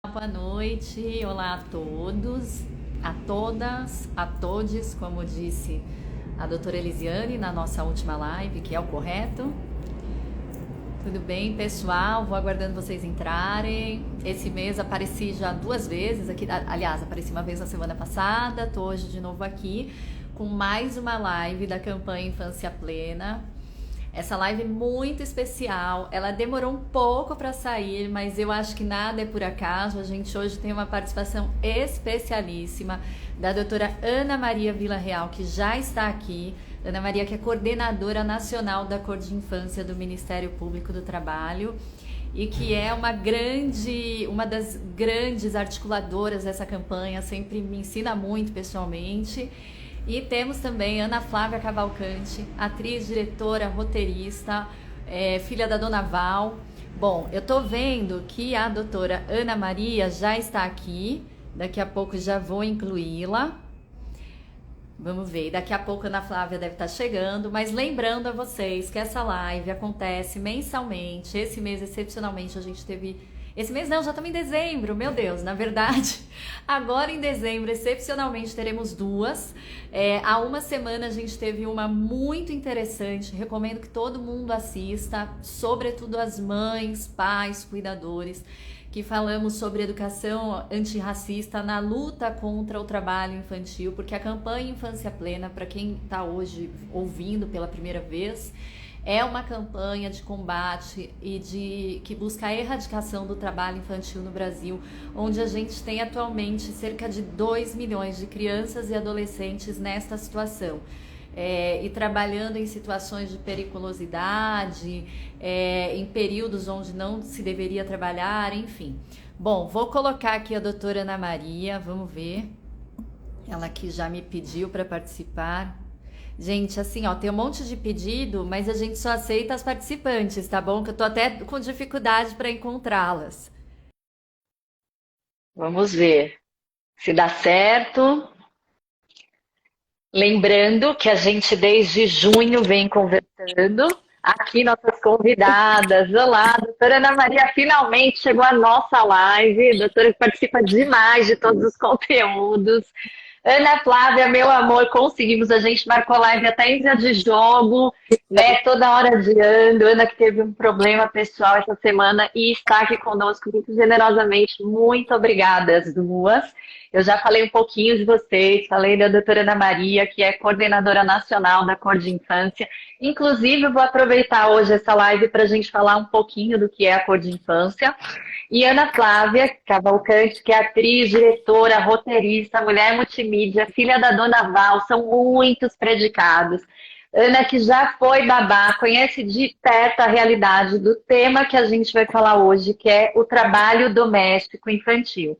boa noite. Olá a todos, a todas, a todes, como disse a doutora Elisiane na nossa última live, que é o correto. Tudo bem, pessoal? Vou aguardando vocês entrarem. Esse mês apareci já 2 vezes aqui, aliás, apareci uma vez na semana passada, tô hoje de novo aqui com mais uma live da campanha Infância Plena. Essa live é muito especial, ela demorou um pouco para sair, mas eu acho que nada é por acaso. A gente hoje tem uma participação especialíssima da doutora Ana Maria Villarreal, que já está aqui. Ana Maria, que é coordenadora nacional da Cor de Infância do Ministério Público do Trabalho e que é uma das grandes articuladoras dessa campanha, sempre me ensina muito pessoalmente. E temos também Ana Flávia Cavalcante, atriz, diretora, roteirista, filha da Dona Val. Bom, eu tô vendo que a doutora Ana Maria já está aqui, daqui a pouco já vou incluí-la. Vamos ver, daqui a pouco a Ana Flávia deve estar chegando, mas lembrando a vocês que essa live acontece mensalmente. Esse mês, excepcionalmente, a gente teve... Esse mês não, já estamos em dezembro, meu Deus, na verdade, agora em dezembro, excepcionalmente, teremos duas. Há uma semana a gente teve uma muito interessante, recomendo que todo mundo assista, sobretudo as mães, pais, cuidadores, que falamos sobre educação antirracista na luta contra o trabalho infantil, porque a campanha Infância Plena, para quem está hoje ouvindo pela primeira vez, é uma campanha de combate e que busca a erradicação do trabalho infantil no Brasil, onde a gente tem atualmente cerca de 2 milhões de crianças e adolescentes nesta situação. E trabalhando em situações de periculosidade, em períodos onde não se deveria trabalhar, enfim. Bom, vou colocar aqui a doutora Ana Maria, vamos ver. Ela que já me pediu para participar. Gente, assim, ó, tem um monte de pedido, mas a gente só aceita as participantes, tá bom? Que eu tô até com dificuldade para encontrá-las. Vamos ver se dá certo. Lembrando que a gente desde junho vem conversando. Aqui nossas convidadas. Olá, doutora Ana Maria, finalmente chegou a nossa live. Doutora que participa demais de todos os conteúdos. Ana Flávia, meu amor, conseguimos. A gente marcou live até em dia de jogo, né? Toda hora adiando. Ana que teve um problema pessoal essa semana e está aqui conosco muito generosamente. Muito obrigada, as duas. Eu já falei um pouquinho de vocês, falei da doutora Ana Maria, que é coordenadora nacional da Cor de Infância. Inclusive, eu vou aproveitar hoje essa live para a gente falar um pouquinho do que é a Cor de Infância. E Ana Flávia Cavalcante, que é atriz, diretora, roteirista, mulher multimídia, filha da Dona Val, são muitos predicados. Ana, que já foi babá, conhece de perto a realidade do tema que a gente vai falar hoje, que é o trabalho doméstico infantil.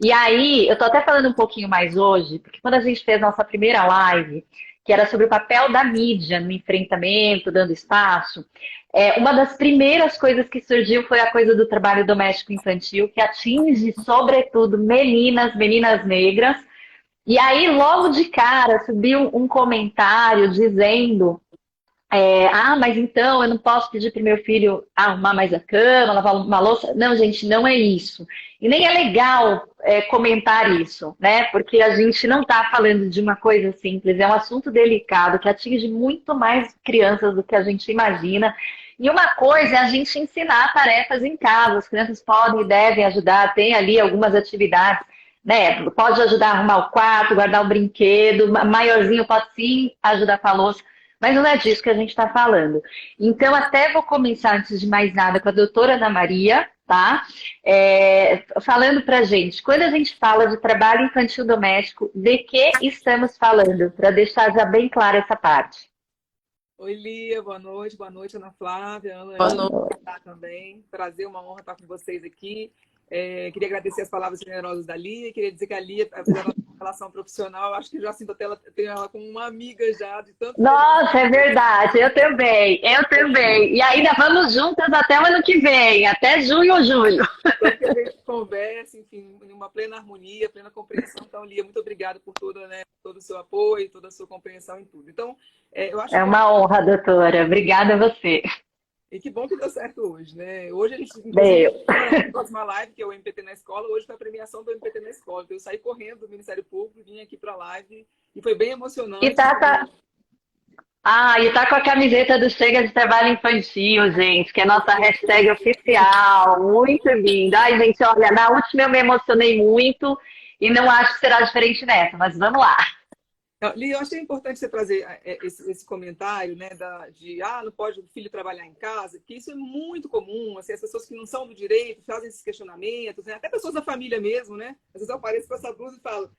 E aí, eu tô até falando um pouquinho mais hoje, porque quando a gente fez nossa primeira live, que era sobre o papel da mídia no enfrentamento, dando espaço, uma das primeiras coisas que surgiu foi a coisa do trabalho doméstico infantil, que atinge, sobretudo, meninas negras. E aí, logo de cara, subiu um comentário dizendo mas então eu não posso pedir para o meu filho arrumar mais a cama, lavar uma louça. Não, gente, não é isso. E nem é legal comentar isso, né? Porque a gente não está falando de uma coisa simples, é um assunto delicado que atinge muito mais crianças do que a gente imagina. E uma coisa é a gente ensinar tarefas em casa. As crianças podem e devem ajudar, tem ali algumas atividades, né? Pode ajudar a arrumar o quarto, guardar o brinquedo, maiorzinho pode sim ajudar com a louça. Mas não é disso que a gente está falando. Então, até vou começar, antes de mais nada, com a doutora Ana Maria, tá? Falando para a gente, quando a gente fala de trabalho infantil doméstico, de que estamos falando? Para deixar já bem clara essa parte. Oi, Lia, boa noite, Ana Flávia, Ana Boa Elisa, noite. também. Prazer, uma honra estar com vocês aqui. Queria agradecer as palavras generosas da Lia, queria dizer que a Lia, apesar da nossa relação profissional, eu acho que já sinto até tenho ela como uma amiga já, de tanto que a gente Nossa, é verdade, eu também, eu também. E ainda vamos juntas até o ano que vem, até junho ou julho. que a gente conversa, enfim, em uma plena harmonia, plena compreensão. Então, Lia, muito obrigada por toda, né, todo o seu apoio, toda a sua compreensão em tudo. Então, eu acho É que uma honra, doutora. Obrigada a você. E que bom que deu certo hoje, né? Hoje a gente, Deu. inclusive, na próxima live, que é o MPT na Escola, hoje foi a premiação do MPT na Escola. Então, eu saí correndo do Ministério Público, vim aqui para a live e foi bem E emocionante. tá, e tá com a camiseta do Chega de Trabalho Infantil, gente, que é nossa hashtag oficial. Muito linda. Ai, gente, olha, na última eu me emocionei muito e não acho que será diferente nessa, mas vamos lá. Li, eu achei importante você trazer esse comentário, né, não pode o filho trabalhar em casa, que isso é muito comum, assim, as pessoas que não são do direito fazem esses questionamentos, né, até pessoas da família mesmo, né, às vezes eu apareço com essa blusa e falo,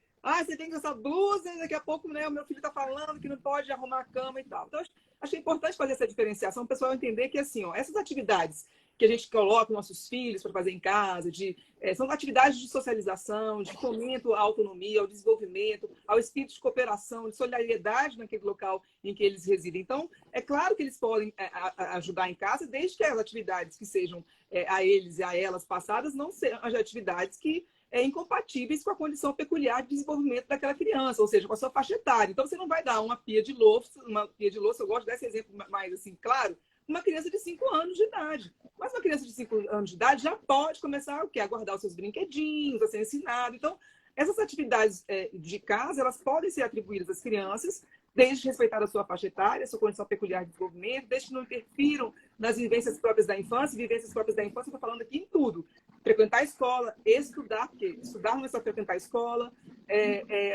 você tem que usar blusa, e daqui a pouco, né, o meu filho está falando que não pode arrumar a cama e tal. Então, achei importante fazer essa diferenciação, o pessoal entender que, assim, ó, essas atividades que a gente coloca nossos filhos para fazer em casa, são atividades de socialização, de fomento à autonomia, ao desenvolvimento, ao espírito de cooperação, de solidariedade naquele local em que eles residem. Então, é claro que eles podem ajudar em casa, desde que as atividades que sejam a eles e a elas passadas não sejam as atividades que incompatíveis com a condição peculiar de desenvolvimento daquela criança, ou seja, com a sua faixa etária. Então, você não vai dar uma pia de louça, eu gosto desse exemplo mais assim, claro, uma criança de 5 anos de idade. Mas uma criança de 5 anos de idade já pode começar a guardar os seus brinquedinhos, a ser ensinado. Então, essas atividades de casa, elas podem ser atribuídas às crianças, desde respeitar a sua faixa etária, a sua condição peculiar de desenvolvimento, desde que não interfiram nas vivências próprias da infância. Vivências próprias da infância, eu estou falando aqui em tudo. Frequentar a escola, estudar, porque estudar não é só frequentar a escola,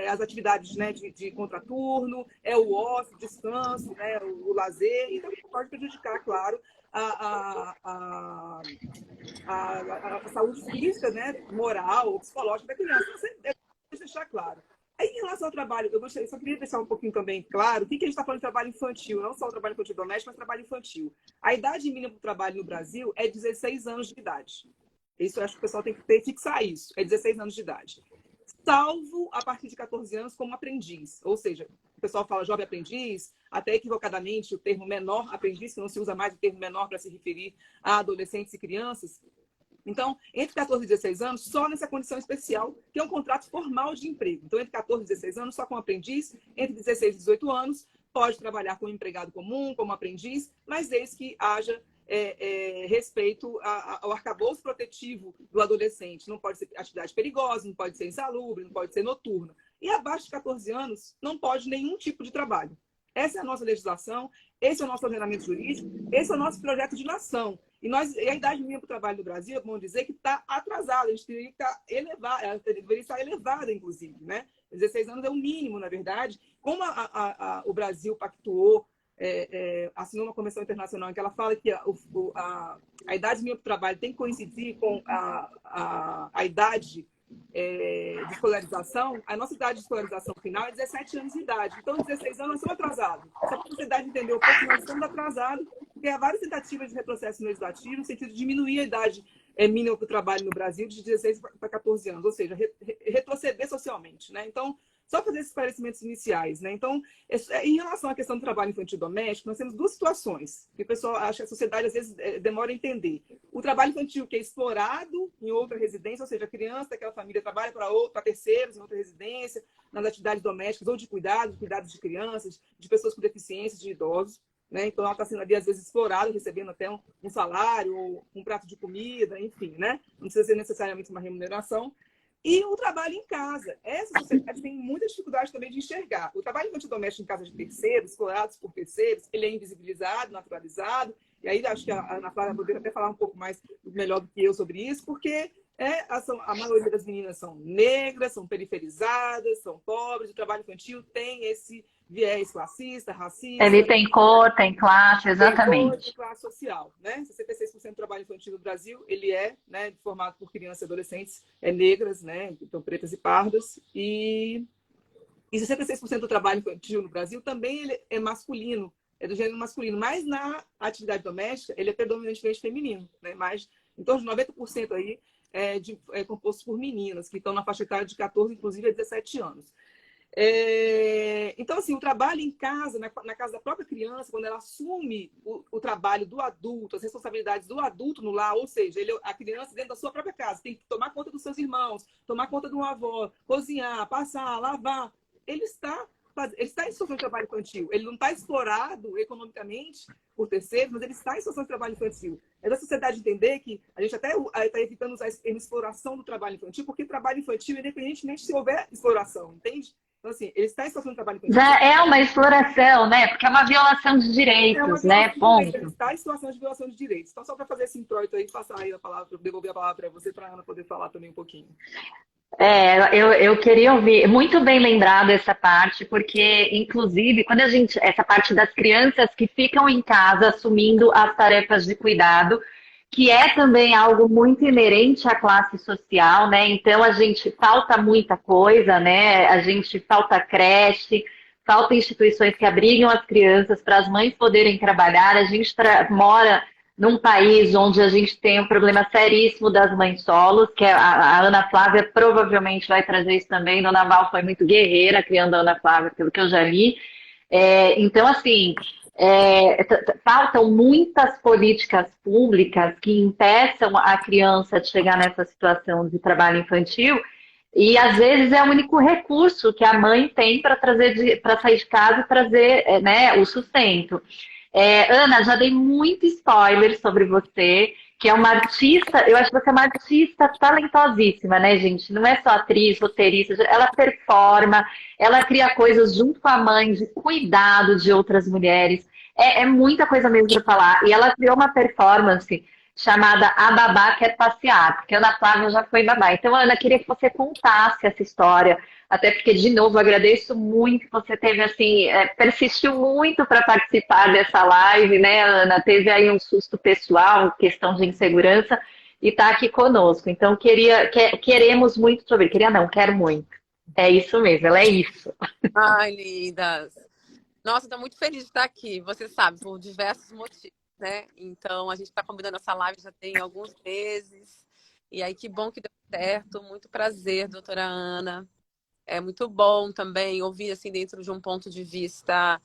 as atividades, né, de contraturno, o ócio, o descanso, né, o lazer, então pode prejudicar, claro, a saúde física, né, moral ou psicológica da criança. Então, você deve deixar claro. Aí, em relação ao trabalho, eu só queria deixar um pouquinho também claro o que a gente está falando de trabalho infantil, não só o trabalho infantil doméstico, mas trabalho infantil. A idade mínima para o trabalho no Brasil é 16 anos de idade. Isso eu acho que o pessoal tem que fixar isso, é 16 anos de idade. Salvo a partir de 14 anos como aprendiz, ou seja, o pessoal fala jovem aprendiz, até equivocadamente o termo menor aprendiz, que não se usa mais o termo menor para se referir a adolescentes e crianças. Então, entre 14 e 16 anos, só nessa condição especial, que é um contrato formal de emprego. Então, entre 14 e 16 anos, só como aprendiz, entre 16 e 18 anos, pode trabalhar como empregado comum, como aprendiz, mas desde que haja respeito ao arcabouço protetivo do adolescente. Não pode ser atividade perigosa, não pode ser insalubre, não pode ser noturna. E abaixo de 14 anos, não pode nenhum tipo de trabalho. Essa é a nossa legislação, esse é o nosso ordenamento jurídico, esse é o nosso projeto de nação. E a idade mínima para o trabalho no Brasil, vamos dizer que está atrasada, a gente teria que estar elevada, ela deveria estar elevada, inclusive, né? 16 anos é o mínimo, na verdade. Como o Brasil pactuou, assinou uma convenção internacional em que ela fala que a idade mínima para o trabalho tem que coincidir com a idade de escolarização, a nossa idade de escolarização final é 17 anos de idade. Então, 16 anos nós estamos atrasados. Só para a sociedade entender um pouco, nós estamos atrasados, porque há várias tentativas de retrocesso legislativo no sentido de diminuir a idade mínima para o trabalho no Brasil de 16 para 14 anos, ou seja, retroceder socialmente, né? Então, só fazer esses esclarecimentos iniciais, né? Então, em relação à questão do trabalho infantil doméstico, nós temos duas situações que o pessoal acha que a sociedade às vezes demora a entender. O trabalho infantil que é explorado em outra residência, ou seja, a criança daquela família trabalha para terceiros em outra residência, nas atividades domésticas ou de cuidados de crianças, de pessoas com deficiências, de idosos, né? Então, ela está sendo ali, às vezes, explorada, recebendo até um salário ou um prato de comida, enfim, né? Não precisa ser necessariamente uma remuneração. E o trabalho em casa. Essa sociedade tem muita dificuldade também de enxergar. O trabalho infantil doméstico em casa de terceiros, explorados por terceiros, ele é invisibilizado, naturalizado. E aí acho que a Ana Clara poderia até falar um pouco mais melhor do que eu sobre isso, porque a maioria das meninas são negras, são periferizadas, são pobres. O trabalho infantil tem esse viés classista, racista. Ele tem cor, tem classe, exatamente. Tem cor, classe social, né? 66% do trabalho infantil no Brasil, ele né, formado por crianças e adolescentes negras, né? Então, pretas e pardas. E 66% do trabalho infantil no Brasil também ele é masculino, é do gênero masculino. Mas na atividade doméstica, ele é predominantemente feminino, né? Mais, em torno de 90% aí é composto por meninas, que estão na faixa etária de 14, inclusive, a 17 anos. Então, assim, o trabalho em casa, na casa da própria criança, quando ela assume o trabalho do adulto, as responsabilidades do adulto no lar, ou seja, a criança dentro da sua própria casa tem que tomar conta dos seus irmãos, tomar conta de uma avó, cozinhar, passar, lavar, ele está ele está em situação de trabalho infantil. Ele não está explorado economicamente por terceiros, mas ele está em situação de trabalho infantil. É da sociedade entender que a gente até está evitando usar a exploração do trabalho infantil, porque trabalho infantil, independentemente se houver exploração, entende? Então, assim, ele está em situação de trabalho infantil. Já é uma exploração, né? Porque é uma violação de direitos, né? Ponto. Ele está em situação de violação de direitos. Então, só para fazer esse introito aí, passar aí a palavra, devolver a palavra para você, para a Ana poder falar também um pouquinho. Eu queria ouvir, muito bem lembrado essa parte, porque, inclusive, quando essa parte das crianças que ficam em casa assumindo as tarefas de cuidado, que é também algo muito inerente à classe social, né? Então, a gente falta muita coisa, né? A gente falta creche, falta instituições que abrigam as crianças para as mães poderem trabalhar. A gente mora num país onde a gente tem um problema seríssimo das mães solos, que a Ana Flávia provavelmente vai trazer isso também. Dona Val foi muito guerreira criando a Ana Flávia, pelo que eu já li. Então, assim, faltam muitas políticas públicas que impeçam a criança de chegar nessa situação de trabalho infantil, e às vezes é o único recurso que a mãe tem para sair de casa e trazer, né, o sustento. Ana, já dei muito spoiler sobre você, que é uma artista, eu acho que você é uma artista talentosíssima, né, gente? Não é só atriz, roteirista, ela performa, ela cria coisas junto com a mãe, de cuidado de outras mulheres. É muita coisa mesmo para falar. E ela criou uma performance chamada A Babá Quer Passear, porque a Ana Flávia já foi babá. Então, Ana, queria que você contasse essa história, até porque, de novo, agradeço muito que você teve, assim, persistiu muito para participar dessa live, né, Ana? Teve aí um susto pessoal, questão de insegurança, e está aqui conosco. Então, queremos muito sobre. Queria não, quero muito. É isso mesmo, ela é isso. Ai, lindas. Nossa, estou muito feliz de estar aqui. Você sabe, por diversos motivos, né? Então, a gente está combinando essa live já tem alguns meses. E aí, que bom que deu certo. Muito prazer, doutora Ana. É muito bom também ouvir, assim, dentro de um ponto de vista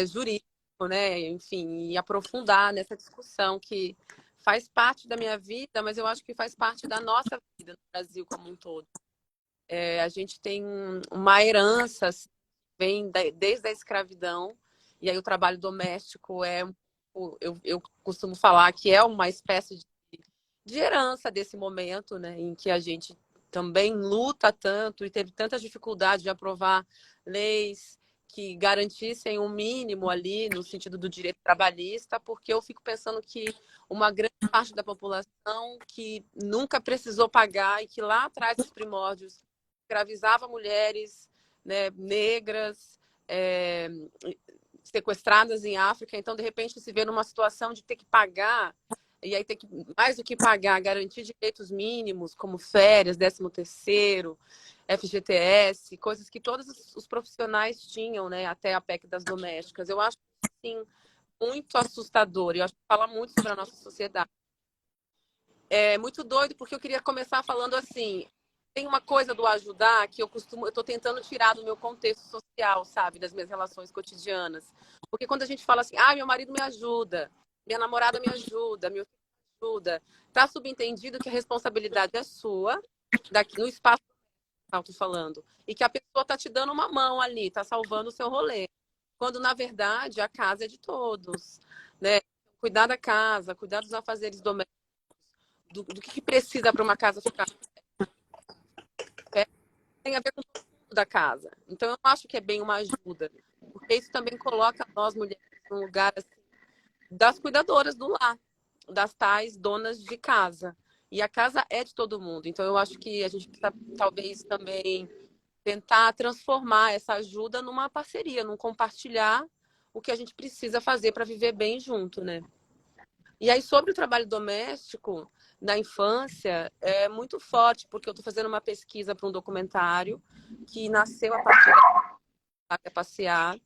jurídico, né? Enfim, e aprofundar nessa discussão que faz parte da minha vida, mas eu acho que faz parte da nossa vida no Brasil como um todo. A gente tem uma herança, assim, vem desde a escravidão, e aí o trabalho doméstico eu costumo falar que é uma espécie de herança desse momento, né, em que a gente também luta tanto e teve tanta dificuldade de aprovar leis que garantissem um mínimo ali no sentido do direito trabalhista, porque eu fico pensando que uma grande parte da população que nunca precisou pagar e que lá atrás dos primórdios escravizava mulheres, né, negras, sequestradas em África, então de repente se vê numa situação de ter que pagar, e aí ter que, mais do que pagar, garantir direitos mínimos, como férias, 13º, FGTS, coisas que todos os profissionais tinham, né, até a PEC das domésticas. Eu acho, assim, muito assustador, e eu acho que fala muito sobre a nossa sociedade. É muito doido, porque eu queria começar falando assim, tem uma coisa do ajudar que eu tô tentando tirar do meu contexto social, sabe, das minhas relações cotidianas. Porque quando a gente fala assim, meu marido me ajuda, minha namorada me ajuda, meu filho me ajuda, tá subentendido que a responsabilidade é sua, daqui no espaço que eu tô falando, e que a pessoa tá te dando uma mão ali, tá salvando o seu rolê. Quando, na verdade, a casa é de todos, né? Cuidar da casa, cuidar dos afazeres domésticos, do que precisa para uma casa ficar tem a ver com o mundo da casa. Então, eu acho que é bem uma ajuda, porque isso também coloca nós mulheres num lugar assim, das cuidadoras do lar, das tais donas de casa. E a casa é de todo mundo. Então, eu acho que a gente precisa, talvez, também tentar transformar essa ajuda numa parceria, num compartilhar o que a gente precisa fazer para viver bem junto, né? E aí, sobre o trabalho doméstico na infância, é muito forte, porque eu estou fazendo uma pesquisa para um documentário que nasceu a partir da Passear,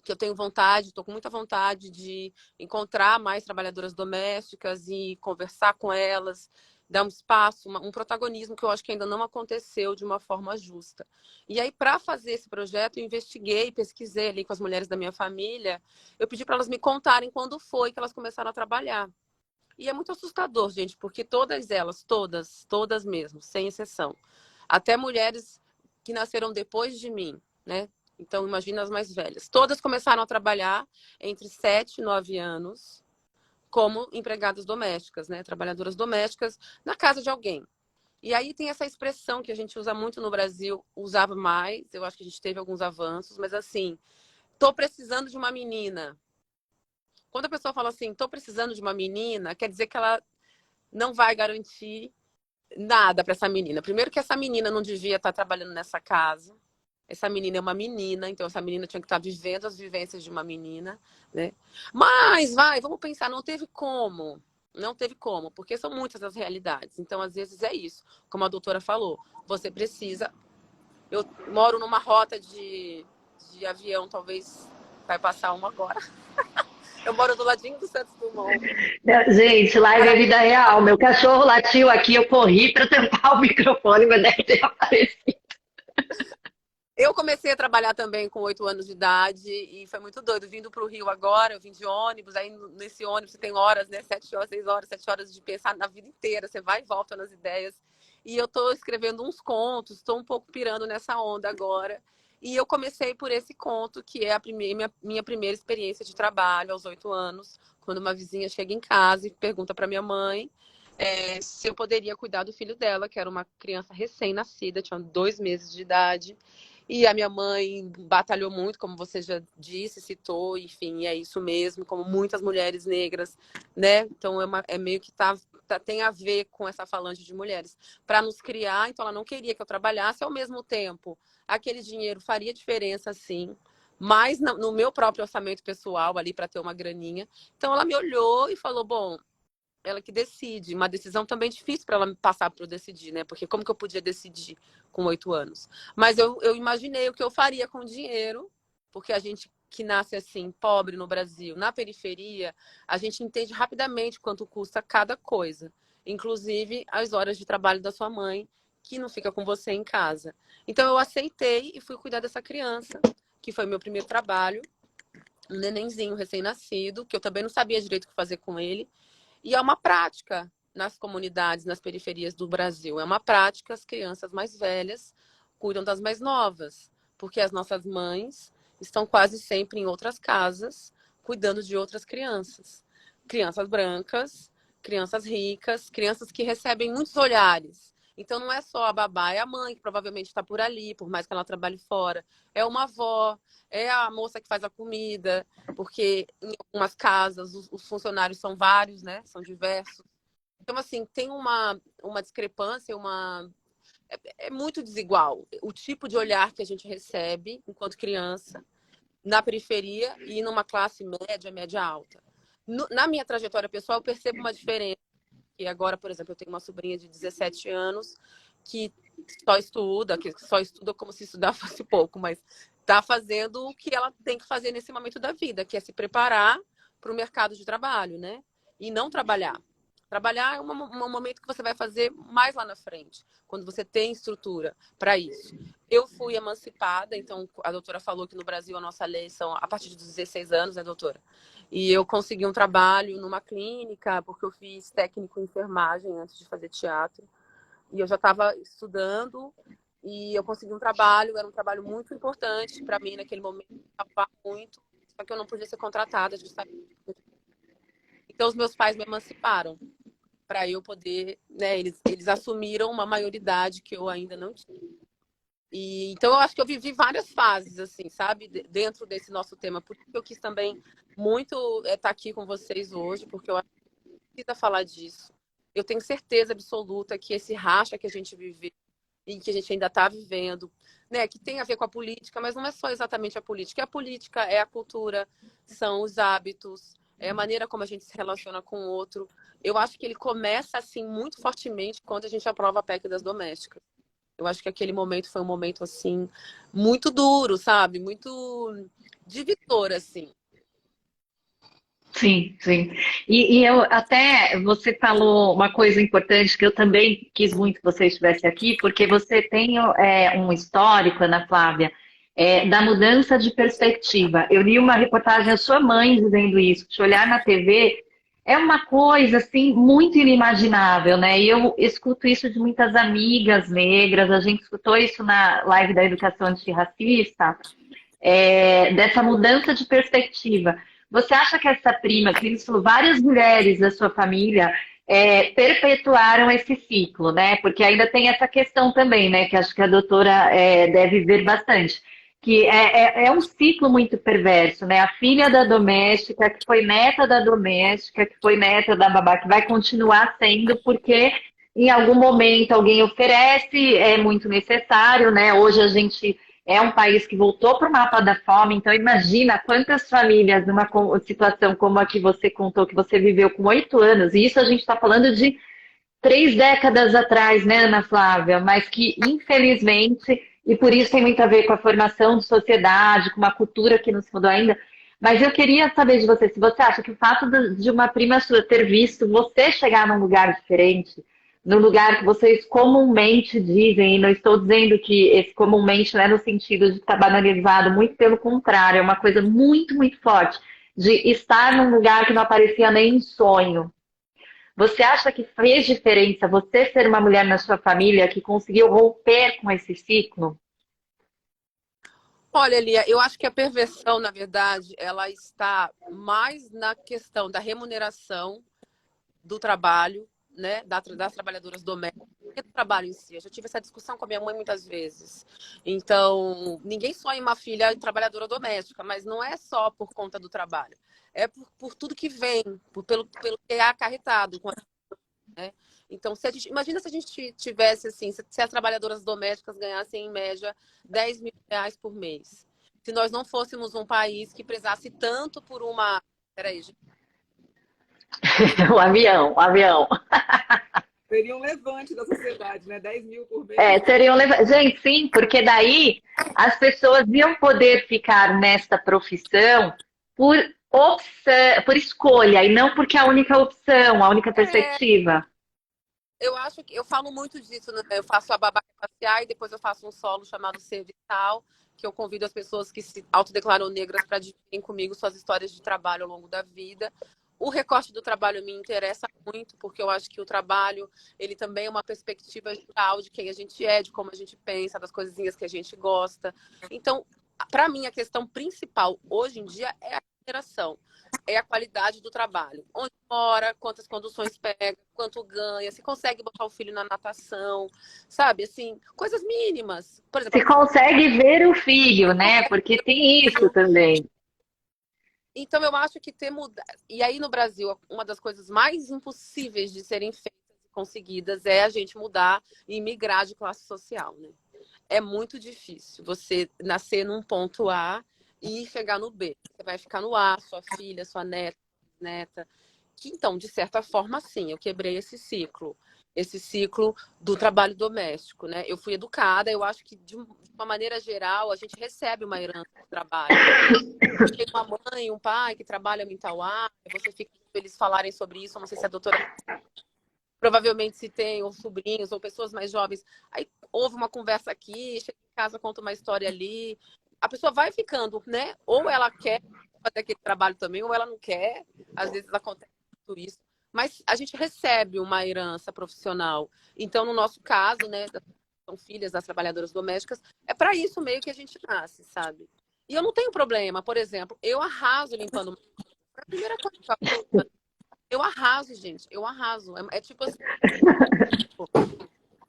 que eu tenho vontade, estou com muita vontade de encontrar mais trabalhadoras domésticas e conversar com elas, dar um espaço, um protagonismo que eu acho que ainda não aconteceu de uma forma justa. E aí, para fazer esse projeto, eu investiguei, pesquisei ali com as mulheres da minha família, eu pedi para elas me contarem quando foi que elas começaram a trabalhar. E é muito assustador, gente, porque todas elas, todas mesmo, sem exceção, até mulheres que nasceram depois de mim, né? Então, imagina as mais velhas. Todas começaram a trabalhar entre 7 e 9 anos como empregadas domésticas, né? Trabalhadoras domésticas na casa de alguém. E aí tem essa expressão que a gente usa muito no Brasil, usava mais, eu acho que a gente teve alguns avanços, mas assim, tô precisando de uma menina. Quando a pessoa fala assim, tô precisando de uma menina, quer dizer que ela não vai garantir nada para essa menina. Primeiro que essa menina não devia estar trabalhando nessa casa. Essa menina é uma menina, então essa menina tinha que estar vivendo as vivências de uma menina, né? Mas, vamos pensar, não teve como. Não teve como, porque são muitas as realidades. Então, às vezes, é isso. Como a doutora falou, você precisa... Eu moro numa rota de avião, talvez vai passar uma agora. Eu moro do ladinho do Santos Dumont. Gente, live é vida real. Meu cachorro latiu aqui, eu corri para tampar o microfone, mas deve ter aparecido. Eu comecei a trabalhar também com 8 anos de idade e foi muito doido. Vindo para o Rio agora, eu vim de ônibus, aí nesse ônibus você tem horas, né? 7 horas, 6 horas, 7 horas de pensar na vida inteira. Você vai e volta nas ideias. E eu estou escrevendo uns contos, estou um pouco pirando nessa onda agora. E eu comecei por esse conto, que é a minha primeira experiência de trabalho aos 8 anos, quando uma vizinha chega em casa e pergunta para minha mãe se eu poderia cuidar do filho dela, que era uma criança recém-nascida, tinha 2 meses de idade. E a minha mãe batalhou muito, como você já disse, citou, enfim, é isso mesmo, como muitas mulheres negras, né? Então é meio que tem a ver com essa falange de mulheres. Para nos criar, então ela não queria que eu trabalhasse, ao mesmo tempo, aquele dinheiro faria diferença, sim, mas no meu próprio orçamento pessoal, ali para ter uma graninha. Então ela me olhou e falou, bom, ela que decide. Uma decisão também difícil para ela me passar para eu decidir, né? Porque como que eu podia decidir com 8 anos? Mas eu imaginei o que eu faria com o dinheiro, porque a gente que nasce assim, pobre no Brasil, na periferia, a gente entende rapidamente quanto custa cada coisa. Inclusive as horas de trabalho da sua mãe, que não fica com você em casa. Então eu aceitei e fui cuidar dessa criança, que foi meu primeiro trabalho. Um nenenzinho recém-nascido, que eu também não sabia direito o que fazer com ele. E é uma prática nas comunidades, nas periferias do Brasil. É uma prática, as crianças mais velhas cuidam das mais novas, porque as nossas mães estão quase sempre em outras casas, cuidando de outras crianças. Crianças brancas, crianças ricas, crianças que recebem muitos olhares. Então não é só a babá, é a mãe que provavelmente está por ali, por mais que ela trabalhe fora. É uma avó, é a moça que faz a comida, porque em algumas casas os funcionários são vários, né? São diversos. Então, assim, tem uma discrepância, é muito desigual o tipo de olhar que a gente recebe enquanto criança na periferia e numa classe média, média alta. Na minha trajetória pessoal, eu percebo uma diferença. E agora, por exemplo, eu tenho uma sobrinha de 17 anos que só estuda como se estudar fosse pouco, mas está fazendo o que ela tem que fazer nesse momento da vida, que é se preparar para o mercado de trabalho, né? E não trabalhar. Trabalhar é um momento que você vai fazer mais lá na frente, quando você tem estrutura para isso. Eu fui emancipada, então a doutora falou que no Brasil a nossa lei são a partir dos 16 anos, né, doutora? E eu consegui um trabalho numa clínica, porque eu fiz técnico em enfermagem antes de fazer teatro. E eu já estava estudando e eu consegui um trabalho, era um trabalho muito importante para mim naquele momento, muito, só que eu não podia ser contratada justamente. Então os meus pais me emanciparam para eu poder, né, eles assumiram uma maioridade que eu ainda não tinha. E, então eu acho que eu vivi várias fases, assim, sabe, dentro desse nosso tema. Por isso que eu quis também muito estar aqui com vocês hoje, porque eu acho que precisa falar disso. Eu tenho certeza absoluta que esse racha que a gente vive e que a gente ainda está vivendo, né, que tem a ver com a política, mas não é só exatamente a política. É a política, é a cultura, são os hábitos, é a maneira como a gente se relaciona com o outro. Eu acho que ele começa, assim, muito fortemente quando a gente aprova a PEC das domésticas. Eu acho que aquele momento foi um momento, assim, muito duro, sabe? Muito divisor, assim. Sim, sim. E eu até, você falou uma coisa importante que eu também quis muito que você estivesse aqui, porque você tem um histórico, Ana Flávia, da mudança de perspectiva. Eu li uma reportagem da sua mãe dizendo isso, que se olhar na TV é uma coisa, assim, muito inimaginável, né? E eu escuto isso de muitas amigas negras, a gente escutou isso na live da educação antirracista. dessa mudança de perspectiva. Você acha que essa prima, que ele falou, várias mulheres da sua família perpetuaram esse ciclo, né? Porque ainda tem essa questão também, né? Que acho que a doutora deve ver bastante. Que é um ciclo muito perverso, né? A filha da doméstica, que foi neta da doméstica, que foi neta da babá, que vai continuar sendo, porque em algum momento alguém oferece, é muito necessário, né? Hoje a gente é um país que voltou para o mapa da fome, então imagina quantas famílias numa situação como a que você contou, que você viveu com 8 anos, e isso a gente está falando de 3 décadas atrás, né, Ana Flávia? Mas que, infelizmente, e por isso tem muito a ver com a formação de sociedade, com uma cultura que não se mudou ainda, mas eu queria saber de você, se você acha que o fato de uma prima sua ter visto você chegar num lugar diferente, no lugar que vocês comumente dizem, e não estou dizendo que esse comumente não é no sentido de estar banalizado, muito pelo contrário, é uma coisa muito, muito forte, de estar num lugar que não aparecia nem em sonho. Você acha que fez diferença você ser uma mulher na sua família que conseguiu romper com esse ciclo? Olha, Lia, eu acho que a perversão, na verdade, ela está mais na questão da remuneração do trabalho, né, das trabalhadoras domésticas, e do trabalho em si. Eu já tive essa discussão com a minha mãe muitas vezes. Então, ninguém sonha em uma filha trabalhadora doméstica, mas não é só por conta do trabalho. É por tudo que vem, pelo que é acarretado, né? Então, imagina se a gente tivesse assim, se as trabalhadoras domésticas ganhassem em média R$ 10.000 por mês. Se nós não fôssemos um país que prezasse tanto por uma. Peraí, gente. O avião, o avião. Seria um levante da sociedade, né? 10 mil por mês. Seria um levante. Gente, sim, porque daí as pessoas iam poder ficar nesta profissão por opção, por escolha, e não porque é a única opção, a única perspectiva. Eu acho que eu falo muito disso, né? Eu faço a babá passear e depois eu faço um solo chamado Ser Vital, que eu convido as pessoas que se autodeclaram negras para dividirem comigo suas histórias de trabalho ao longo da vida. O recorte do trabalho me interessa muito, porque eu acho que o trabalho, ele também é uma perspectiva geral de quem a gente é, de como a gente pensa, das coisinhas que a gente gosta. Então, para mim, a questão principal hoje em dia é a remuneração, é a qualidade do trabalho. Onde mora, quantas conduções pega, quanto ganha, se consegue botar o filho na natação, sabe? Assim, coisas mínimas. Por exemplo, Se consegue ver o filho, né? Porque tem isso também. então, eu acho que ter mudado. E aí, no Brasil, uma das coisas mais impossíveis de serem feitas e conseguidas é a gente mudar e migrar de classe social, né? É muito difícil você nascer num ponto A e chegar no B. Você vai ficar no A, sua filha, sua neta. Que, então, de certa forma, sim, eu quebrei esse ciclo do trabalho doméstico, né? Eu fui educada, eu acho que de uma maneira geral a gente recebe uma herança do trabalho. Você tem uma mãe, um pai que trabalha em tal área, você fica eles falarem sobre isso, eu não sei se a doutora provavelmente se tem ou sobrinhos ou pessoas mais jovens, aí houve uma conversa aqui, chega em casa, conta uma história ali, a pessoa vai ficando, né? Ou ela quer fazer aquele trabalho também, ou ela não quer, às vezes acontece tudo isso. Mas a gente recebe uma herança profissional. Então, no nosso caso, né, são filhas das trabalhadoras domésticas, é para isso meio que a gente nasce, sabe? E eu não tenho problema, por exemplo, eu arraso limpando. É a primeira coisa que eu faço. Eu arraso, gente, eu arraso. É tipo assim.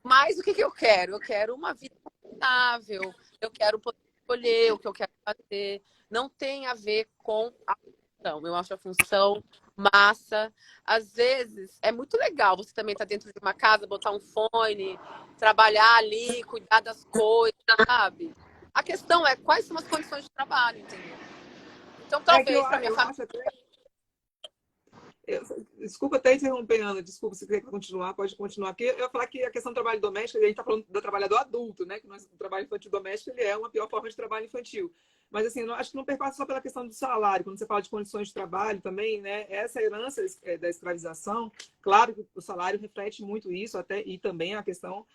Mas o que eu quero? Eu quero uma vida confortável, eu quero poder escolher o que eu quero fazer. Não tem a ver com a função. Eu acho a função massa. Às vezes é muito legal você também estar dentro de uma casa, botar um fone, trabalhar ali, cuidar das coisas, sabe? A questão é quais são as condições de trabalho, entendeu? Então, talvez para minha família. Desculpa até interromper, Ana. Desculpa, se quiser continuar, pode continuar aqui. Eu ia falar que a questão do trabalho doméstico, a gente está falando do trabalhador adulto, né? Que o trabalho infantil doméstico ele é uma pior forma de trabalho infantil. Mas, assim, acho que não perpassa só pela questão do salário. Quando você fala de condições de trabalho também, né? Essa herança da escravização, claro que o salário reflete muito isso, até, e também a questão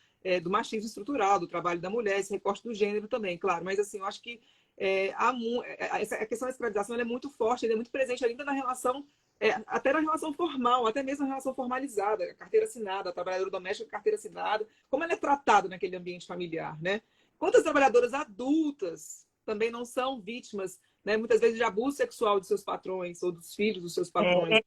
do machismo estrutural, do trabalho da mulher, esse recorte do gênero também, claro. Mas, assim, eu acho que a questão da escravização é muito forte, ele é muito presente ainda na relação até na relação formal, até mesmo na relação formalizada, a carteira assinada, a trabalhadora doméstica, a carteira assinada, como ela é tratada naquele ambiente familiar, né? Quantas trabalhadoras adultas também não são vítimas, né, muitas vezes de abuso sexual dos seus patrões ou dos filhos dos seus patrões.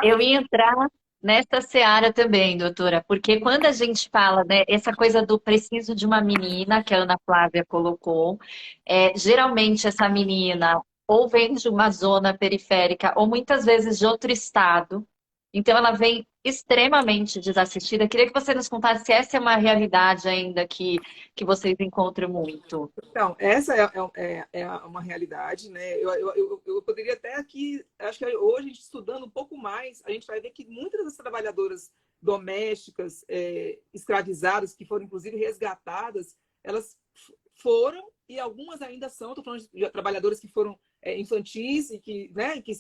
Eu ia entrar nessa seara também, doutora, porque quando a gente fala, né, essa coisa do preciso de uma menina, que a Ana Flávia colocou, geralmente essa menina ou vem de uma zona periférica ou muitas vezes de outro estado, então ela vem extremamente desassistida. Queria que você nos contasse se essa é uma realidade ainda que vocês encontram muito. Então, essa é uma realidade, né? Eu poderia até aqui, acho que hoje, a gente estudando um pouco mais, a gente vai ver que muitas das trabalhadoras domésticas escravizadas, que foram inclusive resgatadas, elas foram, e algumas ainda são, estou falando de trabalhadoras que foram infantis e que, né, que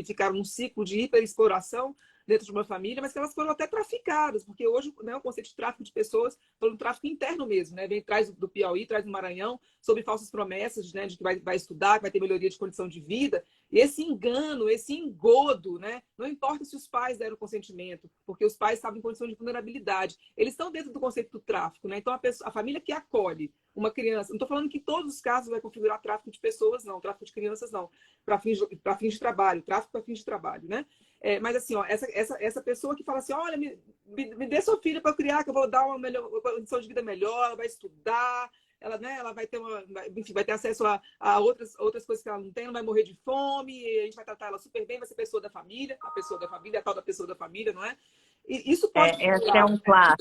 ficaram num ciclo de hiperexploração dentro de uma família, mas que elas foram até traficadas, porque hoje, né, o conceito de tráfico de pessoas foi um tráfico interno mesmo, né? Traz do Piauí, traz do Maranhão, sob falsas promessas, né, de que vai estudar, que vai ter melhoria de condição de vida. E esse engano, esse engodo, né? Não importa se os pais deram consentimento, porque os pais estavam em condição de vulnerabilidade. Eles estão dentro do conceito do tráfico, né? Então, a família que acolhe uma criança, não estou falando que todos os casos vai configurar tráfico de pessoas, não, tráfico de crianças, não, para fins de trabalho, tráfico para fins de trabalho, né? Mas assim, ó, essa pessoa que fala assim, olha, me dê sua filha para criar, que eu vou dar uma condição de vida melhor, ela vai estudar, ela, né, ela vai ter enfim, vai ter acesso a outras coisas que ela não tem, não vai morrer de fome, a gente vai tratar ela super bem, vai ser pessoa da família, a tal da pessoa da família, não é? E isso pode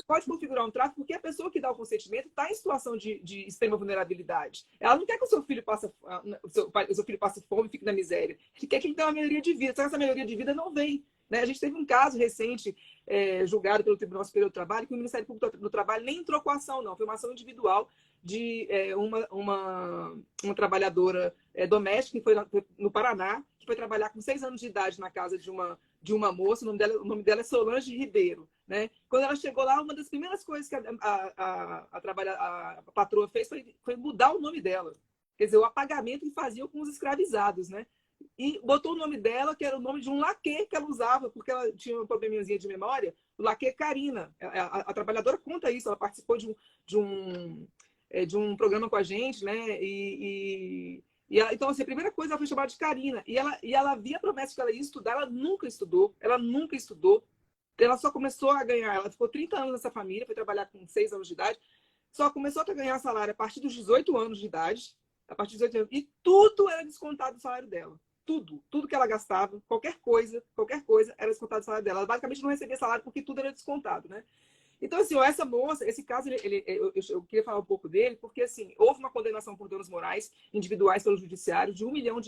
pode configurar um tráfico, porque a pessoa que dá o consentimento está em situação de extrema vulnerabilidade. Ela não quer que o seu filho passe fome e fique na miséria. Ele quer que ele tenha uma melhoria de vida. Só que essa melhoria de vida não vem. Né? A gente teve um caso recente, julgado pelo Tribunal Superior do Trabalho, que o Ministério Público do Trabalho nem entrou com a ação, não. Foi uma ação individual de uma trabalhadora doméstica, que foi no Paraná, que foi trabalhar com 6 anos de idade na casa de uma moça, o nome dela é Solange Ribeiro. Né? Quando ela chegou lá, uma das primeiras coisas que a patroa fez foi mudar o nome dela. Quer dizer, o apagamento que faziam com os escravizados, né? E botou o nome dela, que era o nome de um laquê que ela usava, porque ela tinha um probleminha de memória, o laquê Karina. A trabalhadora conta isso, ela participou de um programa com a gente, né? Então, assim, a primeira coisa, ela foi chamada de Karina. E ela via a promessa que ela ia estudar, ela nunca estudou. Ela só começou a ganhar, ela ficou 30 anos nessa família, foi trabalhar com 6 anos de idade, só começou a ganhar salário a partir dos 18 anos de idade, e tudo era descontado do salário dela. Tudo que ela gastava, qualquer coisa era descontado do salário dela. Ela basicamente não recebia salário porque tudo era descontado, né? Então, assim, essa moça, esse caso, eu queria falar um pouco dele, porque, assim, houve uma condenação por danos morais individuais pelo judiciário de R$1 milhão,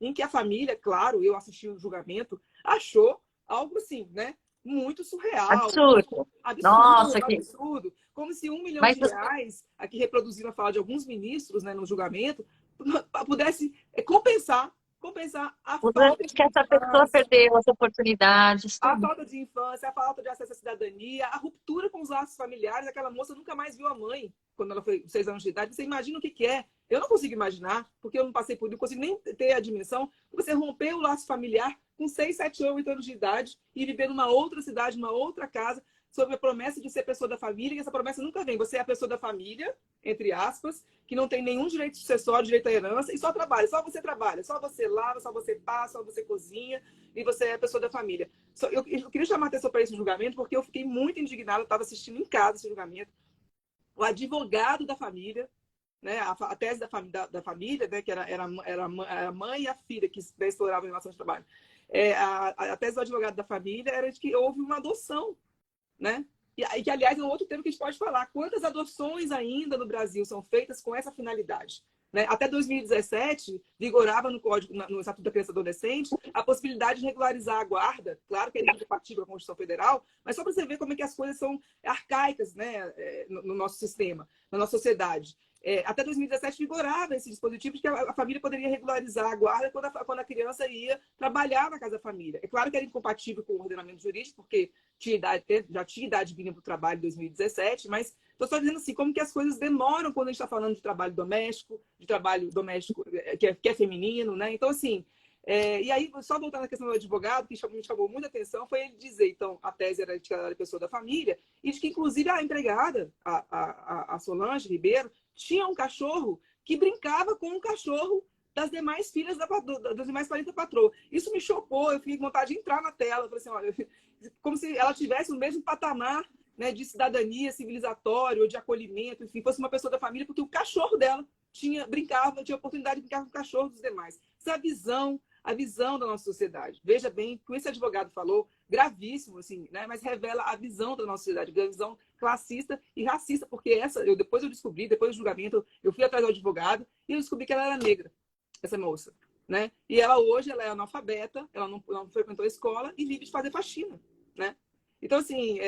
em que a família, claro, eu assisti o julgamento, achou algo assim, né? Muito surreal. Absurdo. Nossa, absurdo. Como se R$1 milhão, aqui reproduzindo a fala de alguns ministros, né, no julgamento, pudesse compensar a falta que essa pessoa perdeu as oportunidades. A falta de infância, a falta de acesso à cidadania, a ruptura com os laços familiares. Aquela moça nunca mais viu a mãe quando ela foi 6 anos de idade. Você imagina o que é? Eu não consigo imaginar, porque eu não passei por isso, não consigo nem ter a dimensão. Você romper o laço familiar com 6, 7, 8 anos de idade e viver numa outra cidade, numa outra casa, sob a promessa de ser pessoa da família, e essa promessa nunca vem. Você é a pessoa da família, entre aspas, que não tem nenhum direito sucessório, direito à herança, e só você trabalha, só você lava, só você passa, só você cozinha, e você é a pessoa da família. Eu queria chamar a atenção para esse julgamento, porque eu fiquei muito indignada, eu estava assistindo em casa esse julgamento. O advogado da família, né, a tese da família, né, que era a mãe e a filha que exploravam em relação de trabalho. A tese do advogado da família era de que houve uma adoção, né? E que, aliás, é um outro tema que a gente pode falar. Quantas adoções ainda no Brasil são feitas com essa finalidade? Né? Até 2017, vigorava no Estatuto da Criança e Adolescente, a possibilidade de regularizar a guarda. Claro que é incompatível com a Constituição Federal, mas só para você ver como é que as coisas são arcaicas, né, no nosso sistema, na nossa sociedade. Até 2017 vigorava esse dispositivo de que a família poderia regularizar a guarda quando a criança ia trabalhar na casa da família. É claro que era incompatível com o ordenamento jurídico, porque já tinha idade mínima para o trabalho em 2017, mas estou só dizendo assim, como que as coisas demoram quando a gente está falando de trabalho doméstico que é feminino, né? Então, assim, e aí, só voltando à questão do advogado, que me chamou muita atenção, foi ele dizer, então, a tese era de que ela era pessoa da família, e de que, inclusive, a empregada, a Solange Ribeiro, tinha um cachorro que brincava com o cachorro das demais filhas das demais parentes da patroa. Isso me chocou, eu fiquei com vontade de entrar na tela. Eu falei assim, olha, como se ela tivesse o mesmo patamar, né, de cidadania civilizatória ou de acolhimento, enfim, fosse uma pessoa da família, porque o cachorro dela brincava, tinha oportunidade de brincar com o cachorro dos demais. Essa é a visão da nossa sociedade. Veja bem, com esse advogado falou, gravíssimo, assim, né, mas revela a visão da nossa sociedade, a visão classista e racista, porque depois eu descobri, depois do julgamento, eu fui atrás do advogado e eu descobri que ela era negra, essa moça, né? E hoje ela é analfabeta, ela não frequentou a escola e vive de fazer faxina, né? Então, assim,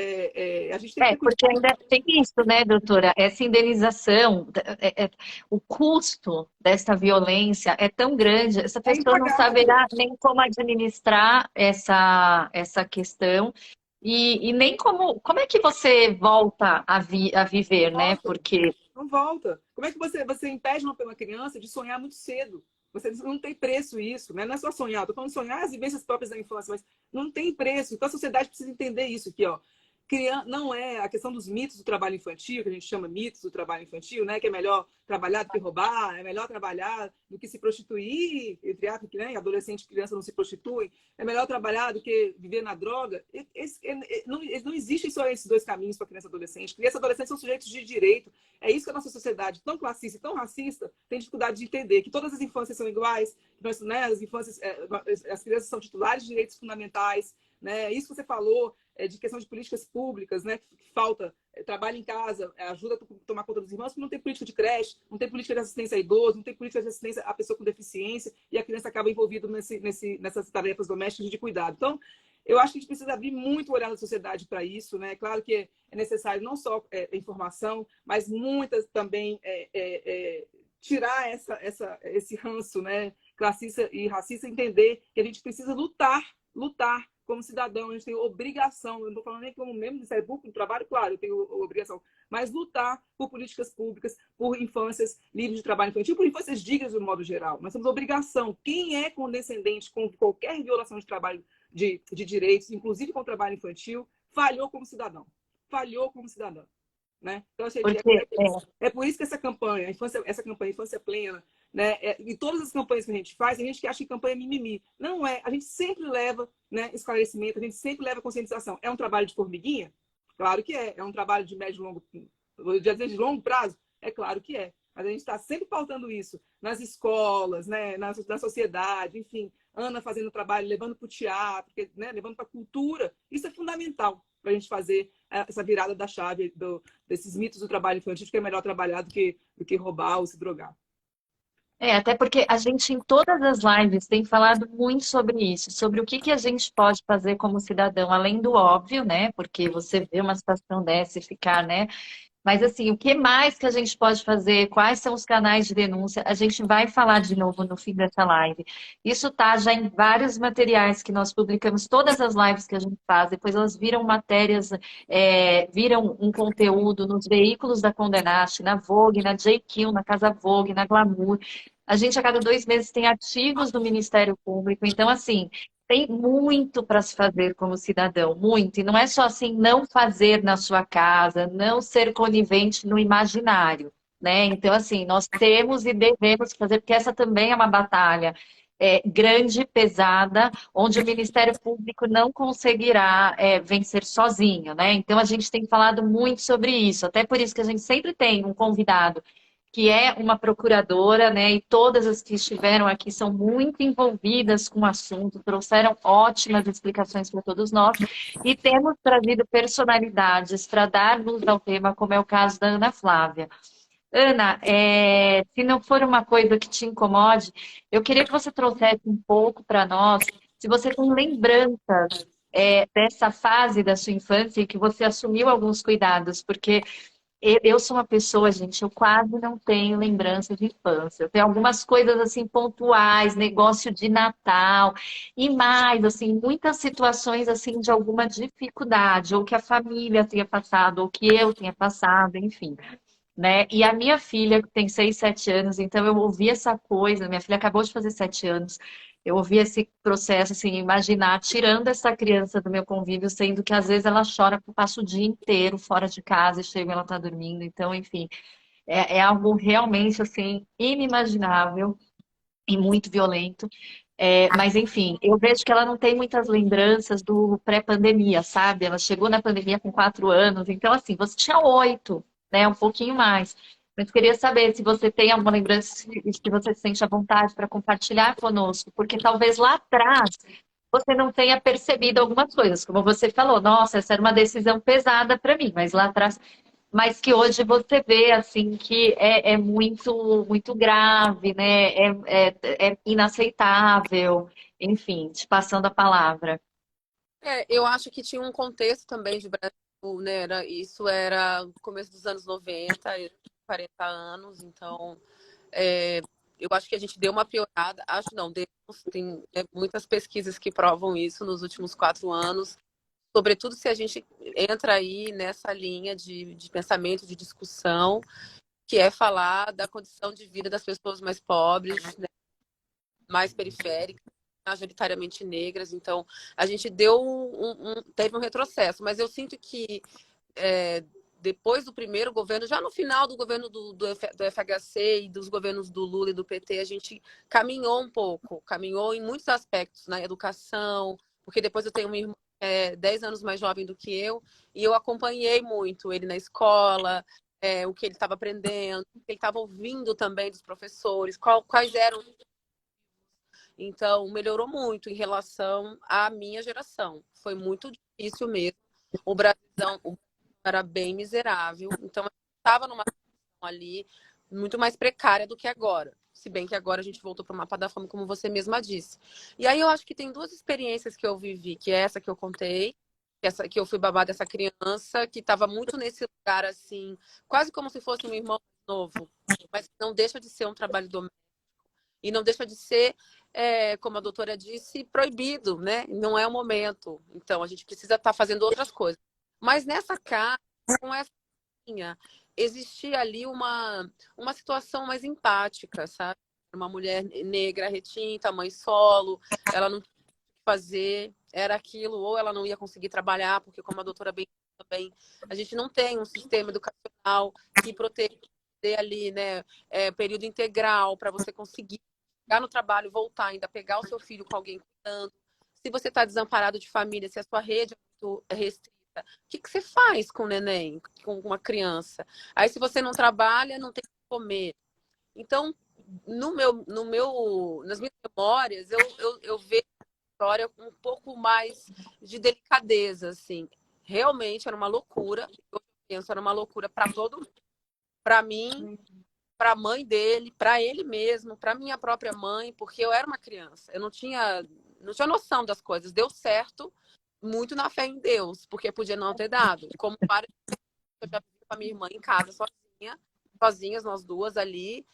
a gente tem que ter Porque cuidado. ainda tem isso, né, doutora? Essa indenização, o custo dessa violência é tão grande, essa pessoa não Impagável. saberá nem como administrar essa questão e nem como é que você volta a viver, né? Porque Não volta. Como é que você impede uma criança de sonhar muito cedo? Você não tem preço isso, né? Não é só sonhar. Estou falando sonhar as vivências próprias da infância, mas não tem preço. Então a sociedade precisa entender isso aqui, ó. Não é a questão dos mitos do trabalho infantil, que a gente chama mitos do trabalho infantil, né? Que é melhor trabalhar do que roubar, é melhor trabalhar do que se prostituir, entre aspas, né? Adolescente e criança não se prostituem, é melhor trabalhar do que viver na droga. Não existem só esses dois caminhos para criança e adolescente. Criança e adolescente são sujeitos de direito. É isso que a nossa sociedade, tão classista e tão racista, tem dificuldade de entender, que todas as infâncias são iguais, né? As crianças são titulares de direitos fundamentais, né? Isso que você falou de questão de políticas públicas, né? Que falta trabalho em casa, ajuda a tomar conta dos irmãos, porque não tem política de creche, não tem política de assistência a idoso, não tem política de assistência à pessoa com deficiência, e a criança acaba envolvida nessas tarefas domésticas de cuidado. Então, eu acho que a gente precisa abrir muito o olhar da sociedade para isso, né? Claro que é necessário não só informação, mas muitas também tirar esse ranço, né? Classista e racista, entender que a gente precisa lutar como cidadão, a gente tem obrigação, eu não estou falando nem como membro do Ministério Público, no trabalho, claro, eu tenho obrigação, mas lutar por políticas públicas, por infâncias livres de trabalho infantil, por infâncias dignas de um modo geral. Nós temos obrigação. Quem é condescendente com qualquer violação de trabalho de direitos, inclusive com o trabalho infantil, falhou como cidadão. Falhou como cidadão. Né? Então, é por isso que essa campanha Infância Plena, né? E todas as campanhas que a gente faz, a gente que acha que campanha é mimimi. Não é. A gente sempre leva, né, esclarecimento, a gente sempre leva conscientização. É um trabalho de formiguinha? Claro que é. É um trabalho de médio de longo prazo? É claro que é. Mas a gente está sempre pautando isso nas escolas, né, na sociedade, enfim. Ana fazendo trabalho, levando para o teatro, né, levando para a cultura. Isso é fundamental para a gente fazer essa virada da chave desses mitos do trabalho infantil, que é melhor trabalhar do que roubar ou se drogar. até porque a gente em todas as lives tem falado muito sobre isso, sobre o que a gente pode fazer como cidadão, além do óbvio, né? Porque você vê uma situação dessa e ficar, né? Mas assim, o que mais que a gente pode fazer? Quais são os canais de denúncia? A gente vai falar de novo no fim dessa live. Isso tá já em vários materiais que nós publicamos, todas as lives que a gente faz, depois elas viram matérias, viram um conteúdo nos veículos da Condenaste, na Vogue, na JQ, na Casa Vogue, na Glamour. A gente a cada 2 meses tem artigos do Ministério Público, então assim, tem muito para se fazer como cidadão, muito. E não é só assim, não fazer na sua casa, não ser conivente no imaginário, né? Então, assim, nós temos e devemos fazer, porque essa também é uma batalha grande, pesada, onde o Ministério Público não conseguirá vencer sozinho, né? Então, a gente tem falado muito sobre isso. Até por isso que a gente sempre tem um convidado que é uma procuradora, né? E todas as que estiveram aqui são muito envolvidas com o assunto, trouxeram ótimas explicações para todos nós, e temos trazido personalidades para dar luz ao tema, como é o caso da Ana Flávia. Ana, se não for uma coisa que te incomode, eu queria que você trouxesse um pouco para nós, se você tem lembranças dessa fase da sua infância e que você assumiu alguns cuidados, porque eu sou uma pessoa, gente, eu quase não tenho lembrança de infância. Eu tenho algumas coisas, assim, pontuais, negócio de Natal, e mais, assim, muitas situações, assim, de alguma dificuldade, ou que a família tenha passado, ou que eu tenha passado, enfim, né? E a minha filha tem 6, 7 anos, então eu ouvi essa coisa, minha filha acabou de fazer 7 anos, eu ouvi esse processo, assim, imaginar, tirando essa criança do meu convívio, sendo que às vezes ela chora, passa o dia inteiro fora de casa e chega e ela tá dormindo, então, enfim. é algo realmente, assim, inimaginável e muito violento. Mas, enfim, eu vejo que ela não tem muitas lembranças do pré-pandemia, sabe? Ela chegou na pandemia com 4 anos, então, assim, você tinha 8, né? Um pouquinho mais. Mas queria saber se você tem alguma lembrança, se você se sente à vontade para compartilhar conosco, porque talvez lá atrás você não tenha percebido algumas coisas, como você falou, nossa, essa era uma decisão pesada para mim, mas lá atrás, mas que hoje você vê assim que é muito muito grave, né? É inaceitável, enfim, te passando a palavra. Eu acho que tinha um contexto também de Brasil, né? Isso era no começo dos anos 90, eu tinha 40 anos, então eu acho que a gente deu uma piorada. Acho não, tem muitas pesquisas que provam isso nos últimos 4 anos, sobretudo se a gente entra aí nessa linha de pensamento, de discussão, que é falar da condição de vida das pessoas mais pobres, né, mais periféricas, majoritariamente negras. Então, a gente teve um retrocesso, mas eu sinto que depois do primeiro governo, já no final do governo do FHC e dos governos do Lula e do PT, a gente caminhou um pouco, caminhou em muitos aspectos, na educação, porque depois eu tenho uma irmã 10 anos mais jovem do que eu, e eu acompanhei muito ele na escola, o que ele estava aprendendo, o que ele estava ouvindo também dos professores, quais eram. Então, melhorou muito em relação à minha geração. Foi muito difícil mesmo. O Brasil era bem miserável. Então, a gente estava numa situação ali muito mais precária do que agora. Se bem que agora a gente voltou para o mapa da fome, como você mesma disse. E aí eu acho que tem duas experiências que eu vivi, que é essa que eu contei, essa que eu fui babá dessa criança, que estava muito nesse lugar assim, quase como se fosse um irmão novo, mas não deixa de ser um trabalho doméstico e não deixa de ser, como a doutora disse, proibido, né? Não é o momento. Então, a gente precisa estar fazendo outras coisas. Mas nessa casa, com essa linha, existia ali uma situação mais empática, sabe? Uma mulher negra, retinta, mãe solo, ela não tinha o que fazer, era aquilo, ou ela não ia conseguir trabalhar, porque, como a doutora bem também, a gente não tem um sistema educacional que proteja ali, né, período integral para você conseguir chegar no trabalho, voltar, ainda pegar o seu filho com alguém cuidando. Se você está desamparado de família, se a sua rede é muito restrita, o que você faz com o neném, com uma criança? Aí, se você não trabalha, não tem o que comer. Então, nas minhas memórias, eu vejo a história com um pouco mais de delicadeza, assim. Realmente era uma loucura. Eu penso, era uma loucura para todo mundo. Para mim, para a mãe dele, para ele mesmo, para minha própria mãe, porque eu era uma criança. Eu não tinha noção das coisas. Deu certo muito na fé em Deus, porque podia não ter dado. Como várias vezes eu já vivi com a minha irmã em casa sozinhas nós duas ali,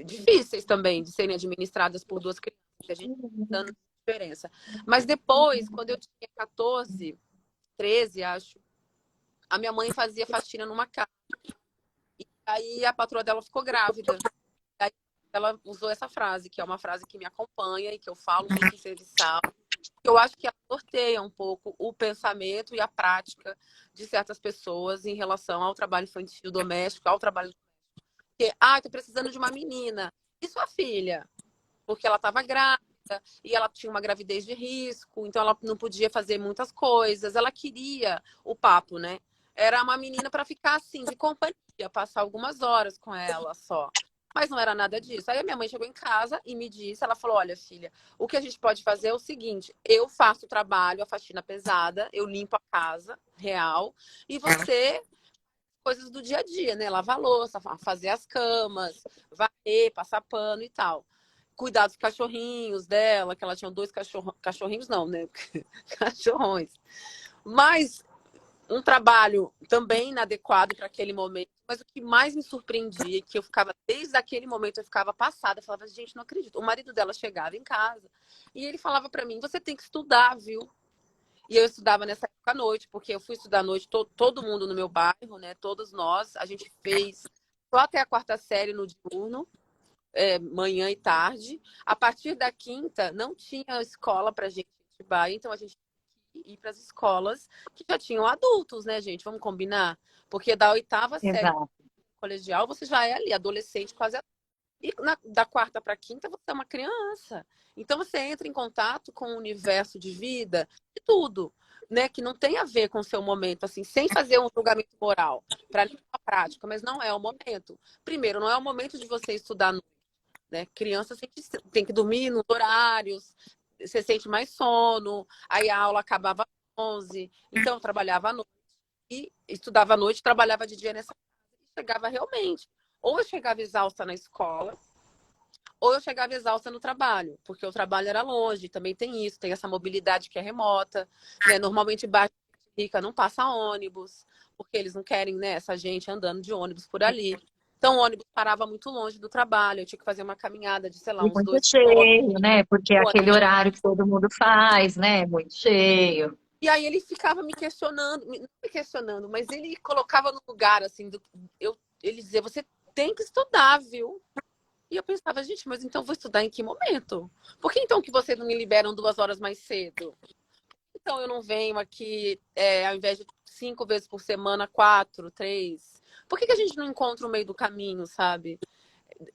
difíceis também de serem administradas por duas crianças, que a gente dando diferença. Mas depois, quando eu tinha 14, 13, acho, a minha mãe fazia faxina numa casa. Aí a patroa dela ficou grávida. Aí ela usou essa frase, que é uma frase que me acompanha e que eu falo muito em serviçal. Eu acho que ela norteia um pouco o pensamento e a prática de certas pessoas em relação ao trabalho infantil doméstico, ao trabalho doméstico. Porque, tô precisando de uma menina. E sua filha? Porque ela estava grávida e ela tinha uma gravidez de risco, então ela não podia fazer muitas coisas. Ela queria o papo, né? Era uma menina para ficar assim, de companhia, passar algumas horas com ela só. Mas não era nada disso. Aí a minha mãe chegou em casa e me disse, ela falou, olha, filha, o que a gente pode fazer é o seguinte, eu faço o trabalho, a faxina pesada, eu limpo a casa, real, e você, coisas do dia a dia, né? Lavar a louça, fazer as camas, varrer, passar pano e tal. Cuidar dos cachorrinhos dela, que ela tinha 2 cachorrinhos, não, né? Cachorrões. Mas um trabalho também inadequado para aquele momento. Mas o que mais me surpreendia, que eu ficava, desde aquele momento, eu ficava passada, eu falava, gente, não acredito. O marido dela chegava em casa e ele falava para mim, você tem que estudar, viu? E eu estudava nessa época à noite, porque eu fui estudar à noite, todo mundo no meu bairro, né? Todos nós, a gente fez só até a 4ª série no diurno, manhã e tarde. A partir da 5ª, não tinha escola pra gente em Atibaia, então a gente tinha que ir para as escolas que já tinham adultos, né, gente? Vamos combinar? Porque da 8ª série Exato. colegial, você já é ali, adolescente, quase. E da quarta para quinta, você é uma criança. Então, você entra em contato com o universo de vida, de tudo, né? Que não tem a ver com o seu momento, assim, sem fazer um julgamento moral, para a prática, mas não é o momento. Primeiro, não é o momento de você estudar, né? Criança tem que dormir nos horários, você sente mais sono, aí a aula acabava às 11, então eu trabalhava à noite, e estudava à noite, trabalhava de dia nessa casa, e chegava realmente. Ou eu chegava exausta na escola, ou eu chegava exausta no trabalho, porque o trabalho era longe, também tem isso, tem essa mobilidade que é remota, né? Normalmente bairro rica não passa ônibus, porque eles não querem, né, essa gente andando de ônibus por ali. Então o ônibus parava muito longe do trabalho, eu tinha que fazer uma caminhada de, sei lá, E uns muito 2 quilômetros. cheio, né? Porque é aquele horário que todo mundo faz, né? Muito cheio. E aí ele ficava me questionando, não me questionando, mas ele colocava no lugar, assim, ele dizia, você tem que estudar, viu? E eu pensava, gente, mas então vou estudar em que momento? Por que então que vocês não me liberam 2 horas mais cedo? Então eu não venho aqui, ao invés de 5 vezes por semana, 4, 3? Por que a gente não encontra o meio do caminho, sabe?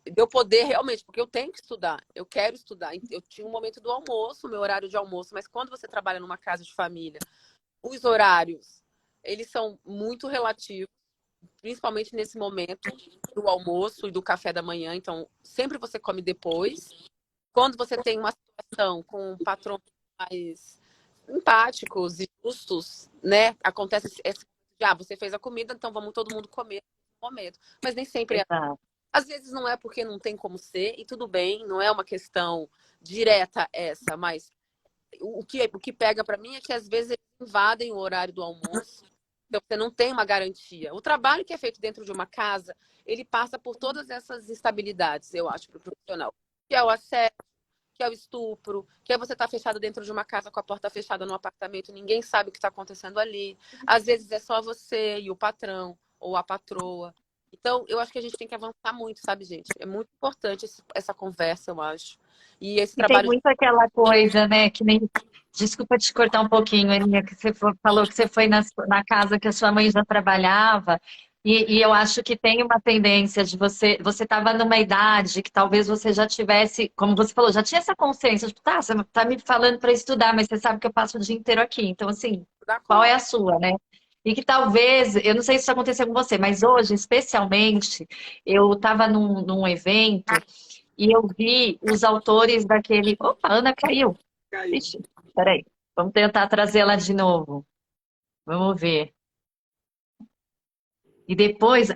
De eu poder realmente, porque eu tenho que estudar, eu quero estudar. Eu tinha um momento do almoço, meu horário de almoço, mas quando você trabalha numa casa de família, os horários, eles são muito relativos, principalmente nesse momento do almoço e do café da manhã. Então, sempre você come depois. Quando você tem uma situação com patrões mais empáticos e justos, né? Acontece esse você fez a comida, então vamos todo mundo comer no momento. Mas nem sempre é. Exato. Às vezes não é porque não tem como ser, e tudo bem, não é uma questão direta essa, mas o que pega para mim é que às vezes eles invadem o horário do almoço, então você não tem uma garantia. O trabalho que é feito dentro de uma casa, ele passa por todas essas instabilidades, eu acho, para o profissional. Que é o assédio, que é o estupro, que é você estar fechado dentro de uma casa com a porta fechada no apartamento, ninguém sabe o que está acontecendo ali. Às vezes é só você e o patrão ou a patroa. Então, eu acho que a gente tem que avançar muito, sabe, gente? É muito importante essa conversa, eu acho. E esse E tem trabalho. muito aquela coisa, né? Que nem. Desculpa te cortar um pouquinho, Aninha, que você falou que você foi na casa que a sua mãe já trabalhava. E eu acho que tem uma tendência de você estava numa idade que talvez você já tivesse, como você falou, já tinha essa consciência, tipo, tá, você tá me falando para estudar, mas você sabe que eu passo o dia inteiro aqui. Então, assim, Da qual é conta. a sua, né? E que talvez, eu não sei se isso aconteceu com você, mas hoje, especialmente, eu estava num evento e eu vi os autores daquele. Opa, a Ana caiu. Caiu. Ixi, peraí. Vamos tentar trazê-la de novo. Vamos ver. E depois,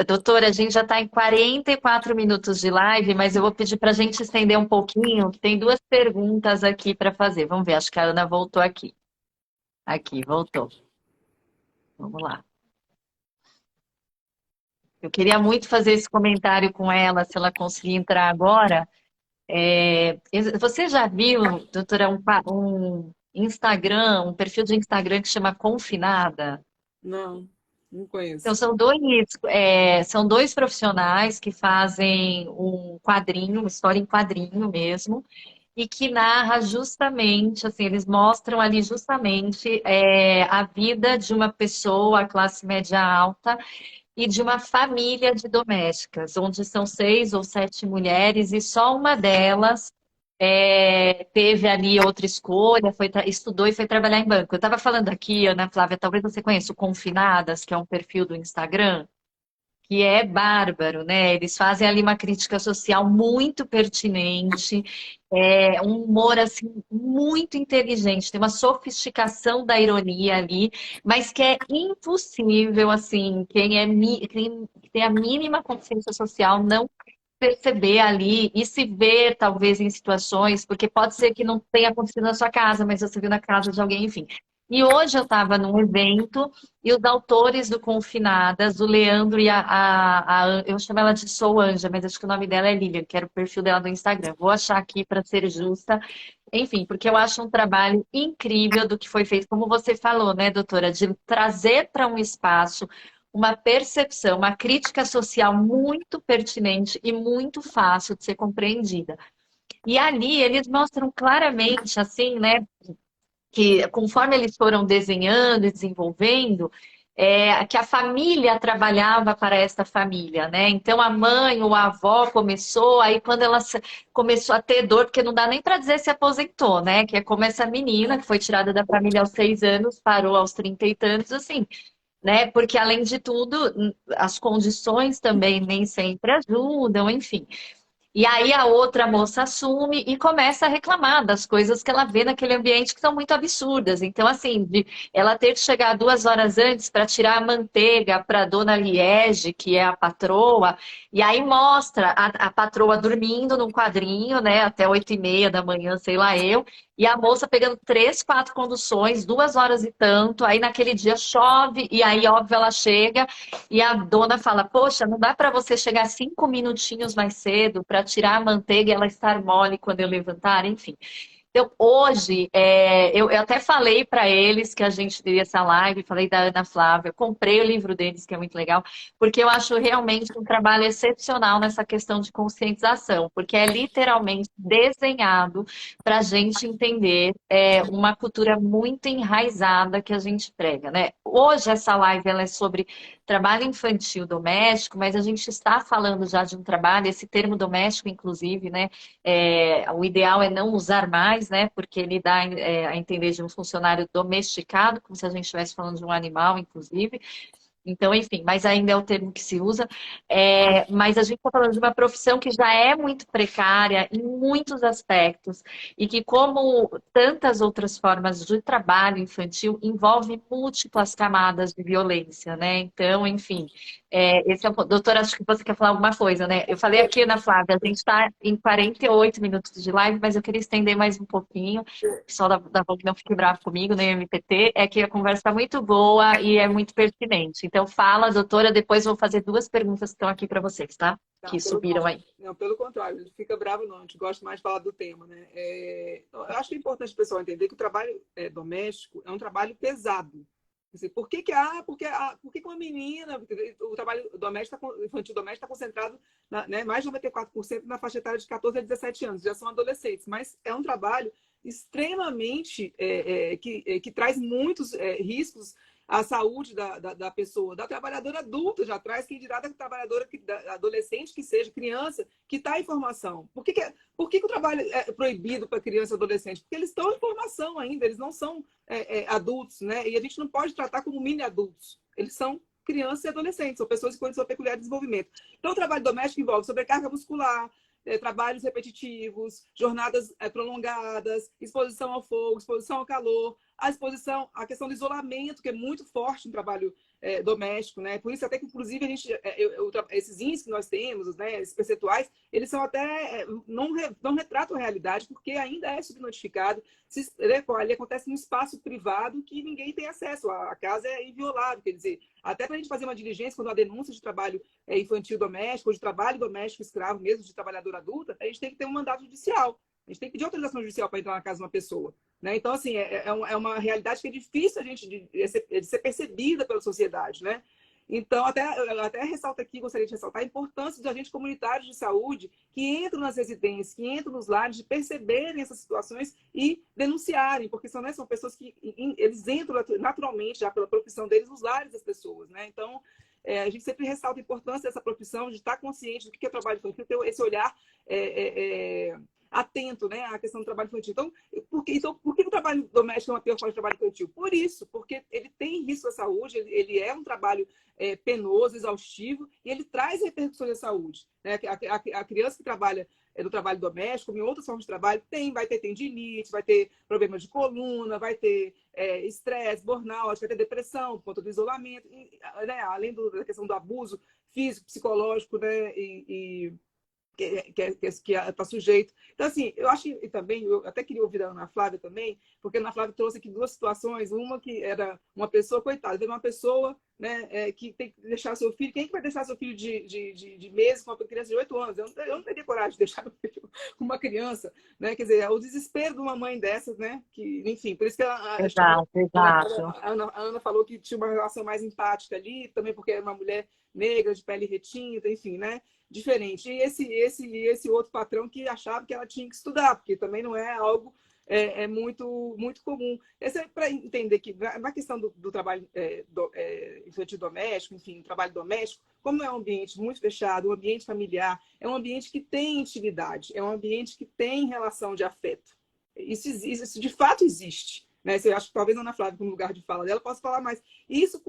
doutora, a gente já está em 44 minutos de live, mas eu vou pedir para a gente estender um pouquinho, que tem duas perguntas aqui para fazer. Vamos ver, acho que a Ana voltou aqui. Aqui, voltou. Vamos lá. Eu queria muito fazer esse comentário com ela, se ela conseguir entrar agora. Você já viu, doutora, um Instagram, um perfil de Instagram que chama Confinada? Não Então, conheço. são dois profissionais que fazem um quadrinho, uma história em quadrinho mesmo, e que narra justamente, assim, eles mostram ali justamente a vida de uma pessoa, classe média alta, e de uma família de domésticas, onde são 6 ou 7 mulheres e só uma delas teve ali outra escolha, estudou e foi trabalhar em banco. Eu estava falando aqui, Ana Flávia, talvez você conheça o Confinadas, que é um perfil do Instagram, que é bárbaro, né? Eles fazem ali uma crítica social muito pertinente, um humor assim muito inteligente, tem uma sofisticação da ironia ali, mas que é impossível assim, quem tem a mínima consciência social não perceber ali e se ver, talvez, em situações, porque pode ser que não tenha acontecido na sua casa, mas você viu na casa de alguém, enfim. E hoje eu estava num evento e os autores do Confinadas, o Leandro e eu chamo ela de Sou Anja, mas acho que o nome dela é Lilian, que era o perfil dela do Instagram. Vou achar aqui para ser justa. Enfim, porque eu acho um trabalho incrível do que foi feito, como você falou, né, doutora, de trazer para um espaço uma percepção, uma crítica social muito pertinente e muito fácil de ser compreendida. E ali eles mostram claramente, assim, né, que conforme eles foram desenhando e desenvolvendo, que a família trabalhava para esta família, né? Então a mãe ou a avó começou, aí quando ela começou a ter dor, porque não dá nem para dizer se aposentou, né? Que é como essa menina que foi tirada da família aos 6 anos, parou aos 30 e tantos, assim, né? Porque além de tudo, as condições também nem sempre ajudam, enfim. E aí a outra moça assume e começa a reclamar das coisas que ela vê naquele ambiente que são muito absurdas. Então, assim, de ela ter que chegar 2 horas antes para tirar a manteiga para a dona Liege, que é a patroa, e aí mostra a patroa dormindo num quadrinho, né, até 8h30 da manhã, sei lá eu, e a moça pegando 3, 4 conduções, 2 horas e tanto, aí naquele dia chove, e aí, óbvio, ela chega. E a dona fala: Poxa, não dá para você chegar 5 minutinhos mais cedo para tirar a manteiga e ela estar mole quando eu levantar, enfim. Então, hoje, eu até falei para eles que a gente teria essa live, falei da Ana Flávia, comprei o livro deles, que é muito legal, porque eu acho realmente um trabalho excepcional nessa questão de conscientização, porque é literalmente desenhado para a gente entender uma cultura muito enraizada que a gente prega, né? Hoje, essa live ela é sobre trabalho infantil doméstico, mas a gente está falando já de um trabalho, esse termo doméstico, inclusive, né? O ideal é não usar mais, né? Porque ele dá a entender de um funcionário domesticado, como se a gente estivesse falando de um animal, inclusive. Então, enfim, mas ainda é o termo que se usa. Mas a gente está falando de uma profissão que já é muito precária em muitos aspectos e que, como tantas outras formas de trabalho infantil, envolve múltiplas camadas de violência, né? Então, enfim, esse é o ponto. Doutora, acho que você quer falar alguma coisa, né? Eu falei aqui, Ana Flávia, a gente está em 48 minutos de live, mas eu queria estender mais um pouquinho. O pessoal da Vogue não fique bravo comigo, nem o MPT, é que a conversa está muito boa e é muito pertinente. Então, fala, doutora, depois eu vou fazer 2 perguntas que estão aqui para vocês, tá? Que subiram aí. Não, pelo contrário, não fica bravo não, a gente gosta mais de falar do tema, né? Eu acho que é importante o pessoal entender que o trabalho doméstico é um trabalho pesado. Assim, por que uma menina, o trabalho doméstico, infantil doméstico está concentrado, mais de 94% na faixa etária de 14 a 17 anos, já são adolescentes, mas é um trabalho extremamente que traz muitos riscos à saúde da pessoa, da trabalhadora adulta já traz, quem dirá da trabalhadora da adolescente que seja, criança, que está em formação. Por que o trabalho é proibido para criança e adolescente? Porque eles estão em formação ainda, eles não são adultos, né? E a gente não pode tratar como mini adultos. Eles são crianças e adolescentes, são pessoas com condição peculiar de desenvolvimento. Então, o trabalho doméstico envolve sobrecarga muscular, trabalhos repetitivos, jornadas prolongadas, exposição ao fogo, exposição ao calor, a questão do isolamento, que é muito forte no trabalho doméstico, né? Por isso até que, inclusive, a gente, esses índices que nós temos, né, esses percentuais, eles são até, não retratam a realidade, porque ainda é subnotificado, ali acontece num espaço privado que ninguém tem acesso, a casa é inviolável, quer dizer, até para a gente fazer uma diligência, quando há denúncia de trabalho infantil doméstico, ou de trabalho doméstico escravo mesmo, de trabalhadora adulta, a gente tem que ter um mandato judicial. A gente tem que pedir autorização judicial para entrar na casa de uma pessoa. Né? Então, assim, é uma realidade que é difícil a gente de ser percebida pela sociedade. Né? Então, até ressalto aqui, gostaria de ressaltar a importância de agentes comunitários de saúde que entram nas residências, que entram nos lares, de perceberem essas situações e denunciarem, porque são pessoas que eles entram naturalmente, já pela profissão deles, nos lares das pessoas. Né? Então, a gente sempre ressalta a importância dessa profissão, de estar consciente do que é trabalho infantil, ter esse olhar atento, né, à questão do trabalho infantil. Então, por que o trabalho doméstico é uma pior forma de trabalho infantil? Por isso, porque ele tem risco à saúde, ele é um trabalho penoso, exaustivo, e ele traz repercussões à saúde. Né? A criança que trabalha no trabalho doméstico, em outras formas de trabalho, vai ter tendinite, vai ter problemas de coluna, vai ter estresse, burnout, vai ter depressão por conta do isolamento, né? Além da questão do abuso físico, psicológico, né? Que está sujeito. Então, assim, eu acho que também, eu até queria ouvir a Ana Flávia também, porque a Ana Flávia trouxe aqui 2 situações, uma que era uma pessoa, coitada, uma pessoa, né, que tem que deixar seu filho, quem que vai deixar seu filho de meses com uma criança de 8 anos? Eu não teria coragem de deixar meu filho com uma criança, né? Quer dizer, é o desespero de uma mãe dessas, né? Que, enfim, por isso que Exato. A Ana falou que tinha uma relação mais empática ali, também porque era uma mulher negra, de pele retinta, enfim, né? Diferente. E esse outro patrão que achava que ela tinha que estudar, porque também não é algo é muito, muito comum. Essa é para entender que, na questão do trabalho infantil doméstico, enfim, trabalho doméstico, como é um ambiente muito fechado, um ambiente familiar, é um ambiente que tem intimidade, é um ambiente que tem relação de afeto. Isso de fato existe. Né? Eu acho que talvez a Ana Flávia, no lugar de fala dela, possa falar mais. Isso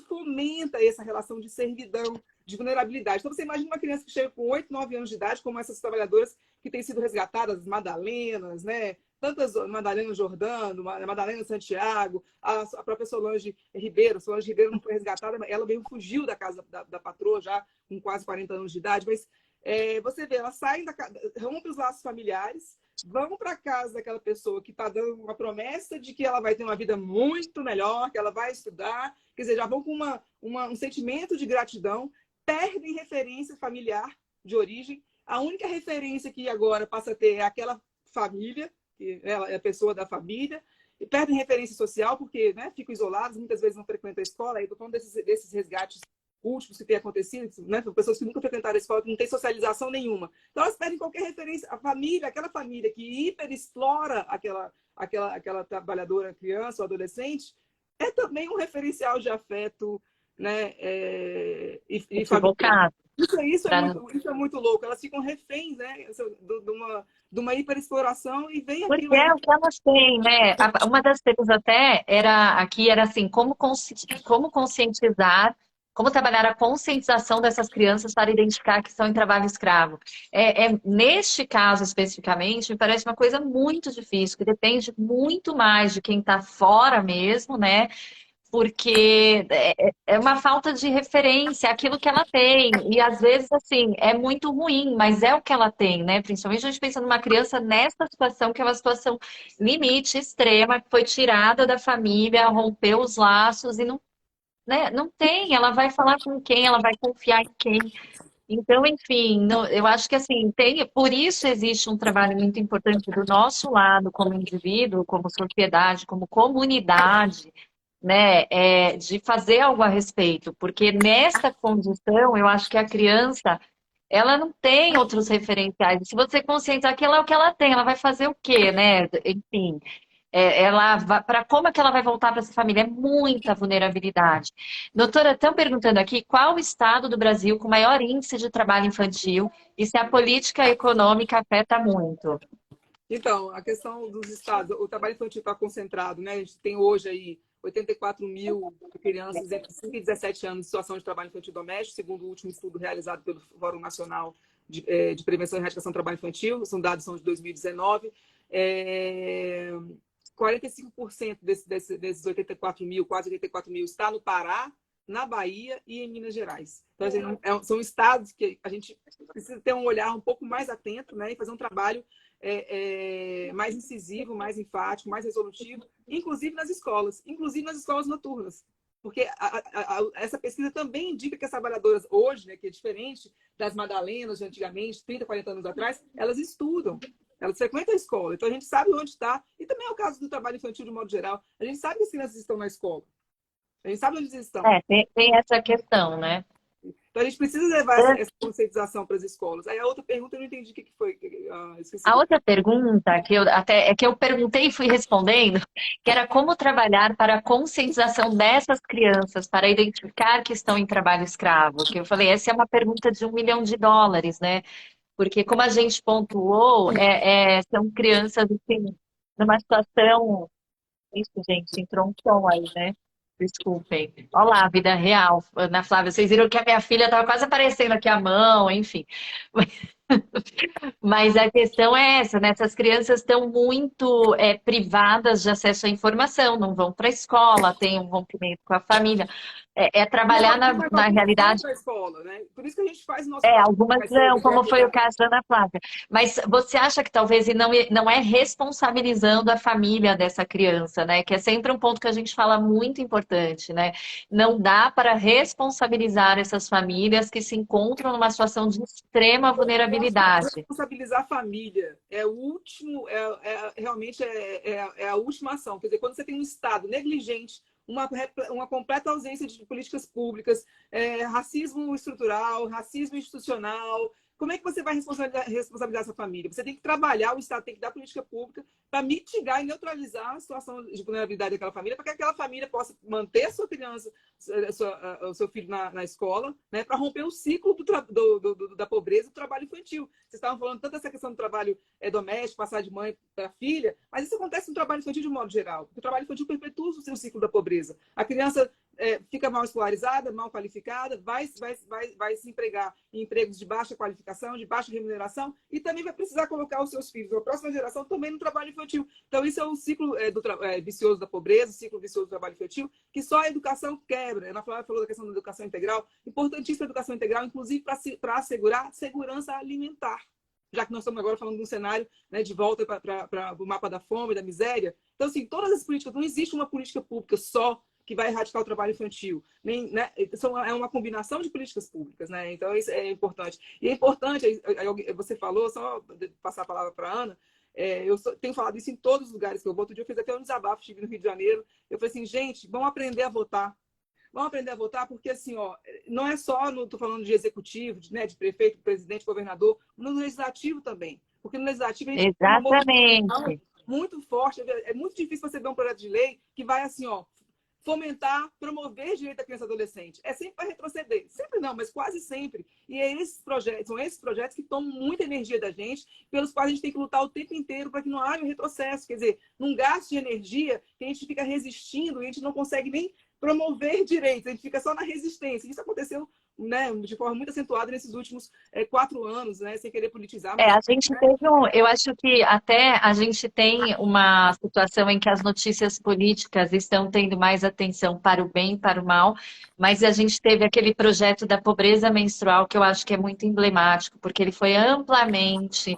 fomenta essa relação de servidão, de vulnerabilidade. Então, você imagina uma criança que chega com 8, 9 anos de idade, como essas trabalhadoras que têm sido resgatadas, as Madalenas, né? Tantas Madalena Jordano, Madalena Santiago, a própria Solange Ribeiro. Solange Ribeiro não foi resgatada, ela mesmo fugiu da casa da patroa já com quase 40 anos de idade. Mas você vê, elas saem rompem os laços familiares, vão para casa daquela pessoa que está dando uma promessa de que ela vai ter uma vida muito melhor, que ela vai estudar, quer dizer, já vão com um sentimento de gratidão, perdem referência familiar de origem. A única referência que agora passa a ter é aquela família, que ela é a pessoa da família, e perdem referência social porque, né, ficam isolados, muitas vezes não frequentam a escola. Aí estou falando desses resgates últimos que têm acontecido, né, pessoas que nunca frequentaram a escola, que não têm socialização nenhuma. Então, elas perdem qualquer referência. A família, aquela família que hiperexplora aquela trabalhadora, criança ou adolescente, é também um referencial de afeto, né, e familiar. Isso é muito louco. Elas ficam reféns, né, de uma hiperexploração e vem Porque aquilo... é o que elas têm, né? Uma das perguntas até era assim, como conscientizar, como trabalhar a conscientização dessas crianças para identificar que estão em trabalho escravo. Neste caso, especificamente, me parece uma coisa muito difícil, que depende muito mais de quem está fora mesmo, né? Porque é uma falta de referência àquilo que ela tem. E às vezes, assim, é muito ruim, mas é o que ela tem, né? Principalmente a gente pensa numa criança nessa situação, que é uma situação limite, extrema, que foi tirada da família, rompeu os laços e não, né, não tem. Ela vai falar com quem? Ela vai confiar em quem? Então, enfim, eu acho que assim, por isso existe um trabalho muito importante do nosso lado, como indivíduo, como sociedade, como comunidade, né, de fazer algo a respeito, porque nessa condição, eu acho que a criança, ela não tem outros referenciais. Se você conscientizar que ela é o que ela tem, ela vai fazer o quê, né? Enfim, para como é que ela vai voltar para essa família? É muita vulnerabilidade. Doutora, estão perguntando aqui qual o estado do Brasil com maior índice de trabalho infantil e se a política econômica afeta muito. Então, a questão dos estados, o trabalho infantil está concentrado, né? A gente tem hoje aí 84 mil crianças entre 5 e 17 anos em situação de trabalho infantil doméstico, segundo o último estudo realizado pelo Fórum Nacional de Prevenção e Erradicação do Trabalho Infantil. Os dados são de 2019. 45% desses 84 mil, quase 84 mil, está no Pará, na Bahia e em Minas Gerais. Então, são estados que a gente precisa ter um olhar um pouco mais atento, né, e fazer um trabalho mais incisivo, mais enfático, mais resolutivo, inclusive nas escolas noturnas. Porque essa pesquisa também indica que as trabalhadoras hoje, né, que é diferente das Madalenas de antigamente, 30, 40 anos atrás, elas estudam. Elas frequentam a escola, então a gente sabe onde está. E também é o caso do trabalho infantil de modo geral. A gente sabe que as crianças estão na escola. A gente sabe onde eles estão. Tem essa questão, né? Então a gente precisa levar essa conscientização para as escolas. Aí a outra pergunta eu não entendi o que foi. A outra pergunta que eu perguntei e fui respondendo, que era como trabalhar para a conscientização dessas crianças para identificar que estão em trabalho escravo. Que eu falei, essa é uma pergunta de $1 milhão, né? Porque, como a gente pontuou, são crianças assim, numa situação. Isso, gente, entrou um som aí, né? Desculpem. Olha lá, a vida real. Ana Flávia, vocês viram que a minha filha estava quase aparecendo aqui a mão, enfim. Mas a questão é essa, né? Essas crianças estão muito privadas de acesso à informação, não vão para a escola, têm um rompimento com a família. Trabalhar na realidade. Na escola, né? Por isso que a gente faz o nosso algumas não, como foi o caso da Ana Flávia. Mas você acha que talvez não é responsabilizando a família dessa criança, né? Que é sempre um ponto que a gente fala muito importante, né? Não dá para responsabilizar essas famílias que se encontram numa situação de extrema vulnerabilidade. Responsabilizar a família é o último, realmente é a última ação. Quer dizer, quando você tem um Estado negligente, uma completa ausência de políticas públicas, racismo estrutural, racismo institucional, como é que você vai responsabilizar essa família? Você tem que trabalhar, o Estado tem que dar política pública para mitigar e neutralizar a situação de vulnerabilidade daquela família, para que aquela família possa manter a sua criança, o seu filho na escola, né, para romper o ciclo da pobreza do trabalho infantil. Vocês estavam falando tanto dessa questão do trabalho doméstico, passar de mãe para filha, mas isso acontece no trabalho infantil de um modo geral. O trabalho infantil perpetua o seu ciclo da pobreza. A criança fica mal escolarizada, mal qualificada, vai se empregar em empregos de baixa qualificação, de baixa remuneração, e também vai precisar colocar os seus filhos, a próxima geração, também no trabalho infantil. Então, isso é o ciclo vicioso da pobreza, o ciclo vicioso do trabalho infantil, que só a educação quebra. A Ana Flávia falou da questão da educação integral, importantíssima a educação integral, inclusive para assegurar segurança alimentar, já que nós estamos agora falando de um cenário, né, de volta para o mapa da fome, da miséria. Então, assim, todas as políticas, não existe uma política pública só que vai erradicar o trabalho infantil. Né? É uma combinação de políticas públicas, né? Então, isso é importante. E é importante, você falou, só passar a palavra para a Ana, tenho falado isso em todos os lugares que eu vou. Outro dia eu fiz até um desabafo, estive no Rio de Janeiro. Eu falei assim, gente, vamos aprender a votar. Vamos aprender a votar porque, assim, não é só, estou falando de executivo, de prefeito, presidente, governador, no legislativo também. Porque no legislativo a gente tem uma movimentação muito forte. É muito difícil você ver um projeto de lei que vai, assim, fomentar, promover direito da criança e adolescente. É sempre para retroceder. Sempre não, mas quase sempre. E são esses projetos que tomam muita energia da gente, pelos quais a gente tem que lutar o tempo inteiro para que não haja um retrocesso. Quer dizer, num gasto de energia que a gente fica resistindo e a gente não consegue nem promover direitos, a gente fica só na resistência. Isso aconteceu, né, de forma muito acentuada nesses últimos 4 anos, né, sem querer politizar. Mas... a gente teve eu acho que até a gente tem uma situação em que as notícias políticas estão tendo mais atenção para o bem e para o mal, mas a gente teve aquele projeto da pobreza menstrual que eu acho que é muito emblemático, porque ele foi amplamente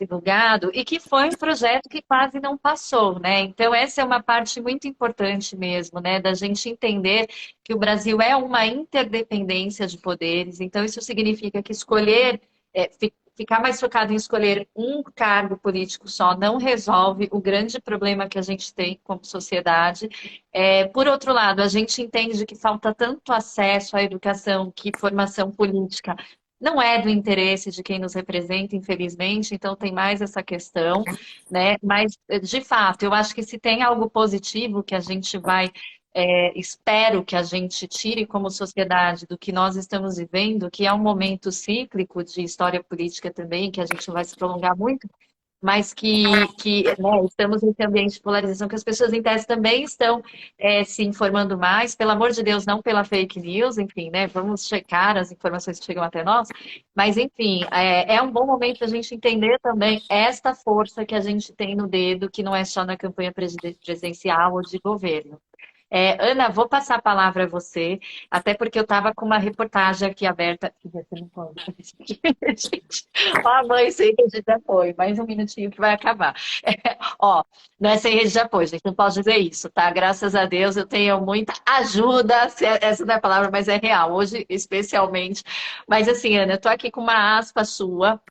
divulgado e que foi um projeto que quase não passou, né? Então essa é uma parte muito importante mesmo, né? Da gente entender que o Brasil é uma interdependência de poderes, então isso significa que escolher, ficar mais focado em escolher um cargo político só não resolve o grande problema que a gente tem como sociedade. Por outro lado, a gente entende que falta tanto acesso à educação, que formação política não é do interesse de quem nos representa, infelizmente, então tem mais essa questão, né? Mas, de fato, eu acho que se tem algo positivo que a gente vai, espero que a gente tire como sociedade do que nós estamos vivendo, que é um momento cíclico de história política também, que a gente vai se prolongar muito, mas que né, estamos nesse ambiente de polarização, que as pessoas em tese também estão se informando mais, pelo amor de Deus, não pela fake news, enfim, né, vamos checar as informações que chegam até nós, mas enfim, é um bom momento para a gente entender também esta força que a gente tem no dedo, que não é só na campanha presidencial ou de governo. Ana, vou passar a palavra a você, até porque eu estava com uma reportagem aqui aberta. Você não pode. Gente, ó, mãe, sem rede de apoio, mais um minutinho que vai acabar. Não é sem rede de apoio, gente, não posso dizer isso, tá? Graças a Deus eu tenho muita ajuda, essa não é a palavra, mas é real, hoje especialmente. Mas assim, Ana, eu estou aqui com uma aspa sua,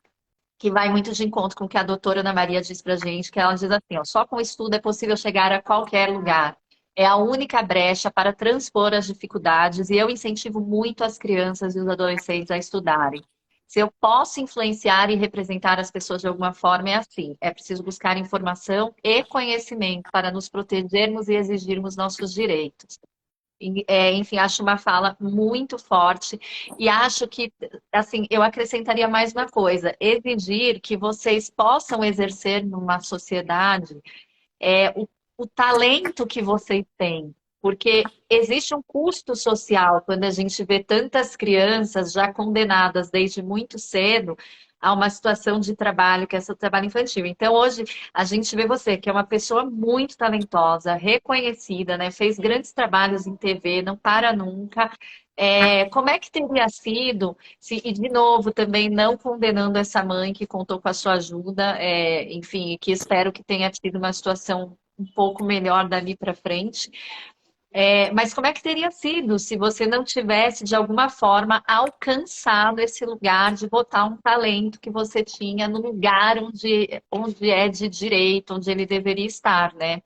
que vai muito de encontro com o que a doutora Ana Maria diz pra gente, que ela diz assim, só com estudo é possível chegar a qualquer lugar. É a única brecha para transpor as dificuldades e eu incentivo muito as crianças e os adolescentes a estudarem. Se eu posso influenciar e representar as pessoas de alguma forma, é assim. É preciso buscar informação e conhecimento para nos protegermos e exigirmos nossos direitos. Enfim, acho uma fala muito forte e acho que, assim, eu acrescentaria mais uma coisa. Exigir que vocês possam exercer numa sociedade o talento que vocês têm, porque existe um custo social quando a gente vê tantas crianças já condenadas desde muito cedo a uma situação de trabalho, que é o trabalho infantil. Então, hoje, a gente vê você, que é uma pessoa muito talentosa, reconhecida, né? Fez grandes trabalhos em TV, não para nunca. Como é que teria sido, e de novo, também não condenando essa mãe que contou com a sua ajuda, enfim, que espero que tenha tido uma situação um pouco melhor dali para frente. Mas como é que teria sido se você não tivesse, de alguma forma, alcançado esse lugar de botar um talento que você tinha no lugar onde é de direito, onde ele deveria estar, né?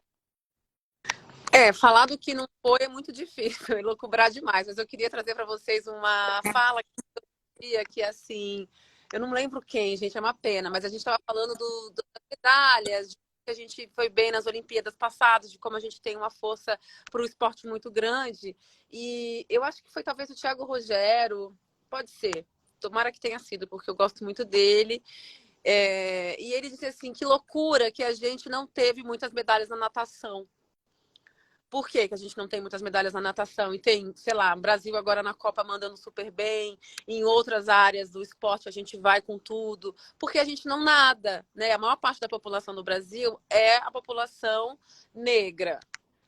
Falar do que não foi é muito difícil, elucubrar demais, mas eu queria trazer para vocês uma fala que assim, Eu não lembro quem, gente, é uma pena, mas a gente estava falando das medalhas, de que a gente foi bem nas Olimpíadas passadas, de como a gente tem uma força para o esporte muito grande. E eu acho que foi talvez o Thiago Rogério, pode ser. Tomara que tenha sido, porque eu gosto muito dele. E ele disse assim, que loucura que a gente não teve muitas medalhas na natação. Por que a gente não tem muitas medalhas na natação? E tem, sei lá, o Brasil agora na Copa mandando super bem, em outras áreas do esporte a gente vai com tudo, porque a gente não nada, né? A maior parte da população do Brasil é a população negra.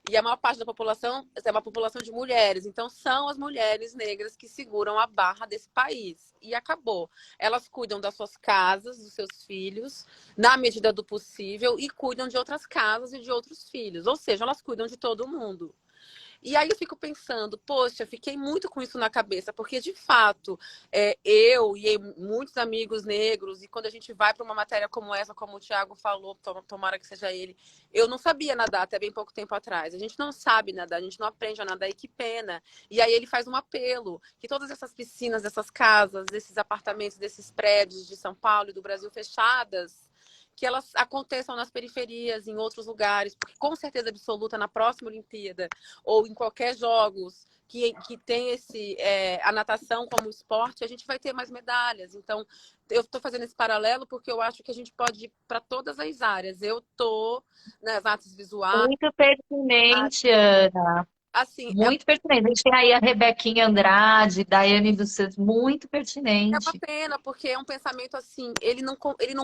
E a maior parte da população é uma população de mulheres. Então, são as mulheres negras que seguram a barra desse país. E acabou. Elas cuidam das suas casas, dos seus filhos, na medida do possível, e cuidam de outras casas e de outros filhos. Ou seja, elas cuidam de todo mundo. E aí eu fico pensando, poxa, fiquei muito com isso na cabeça, porque de fato, eu e muitos amigos negros, e quando a gente vai para uma matéria como essa, como o Thiago falou, tomara que seja ele, eu não sabia nadar até bem pouco tempo atrás. A gente não sabe nadar, a gente não aprende a nadar, e que pena. E aí ele faz um apelo, que todas essas piscinas, dessas casas, desses apartamentos, desses prédios de São Paulo e do Brasil fechadas, que elas aconteçam nas periferias, em outros lugares, porque com certeza absoluta na próxima Olimpíada ou em qualquer jogos que tem a natação como esporte, a gente vai ter mais medalhas. Então, eu estou fazendo esse paralelo porque eu acho que a gente pode ir para todas as áreas. Eu estou nas artes visuais. Muito pertinente, Ana. Assim, Muito pertinente. A gente tem aí a Rebequinha Andrade, Daiane dos Santos, muito é uma pertinente. pena, porque é um pensamento assim, ele não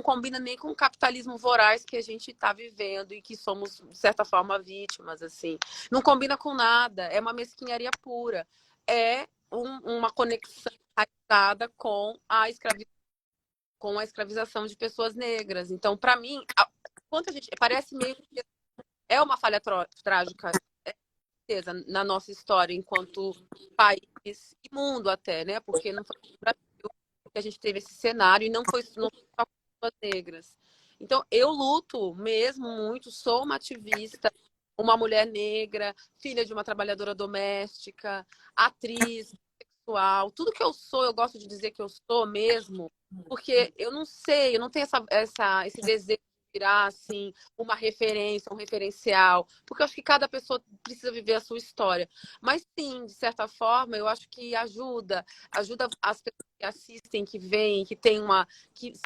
combina nem com o capitalismo voraz que a gente está vivendo e que somos, de certa forma, vítimas, assim. Não combina com nada, é uma mesquinharia pura. É uma conexão enraizada com a escravização de pessoas negras. Então, para mim, quanto a gente parece meio que é uma falha trágica na nossa história enquanto país e mundo até, né? Porque não foi no Brasil que a gente teve esse cenário e não foi só com pessoas negras. Então, eu luto mesmo muito, sou uma ativista, uma mulher negra, filha de uma trabalhadora doméstica, atriz, sexual, tudo que eu sou, eu gosto de dizer que eu sou mesmo, porque eu não sei, eu não tenho esse desejo de virar assim uma referência, um referencial, porque eu acho que cada pessoa precisa viver a sua história. Mas sim, de certa forma, eu acho que ajuda as pessoas que assistem, que veem, que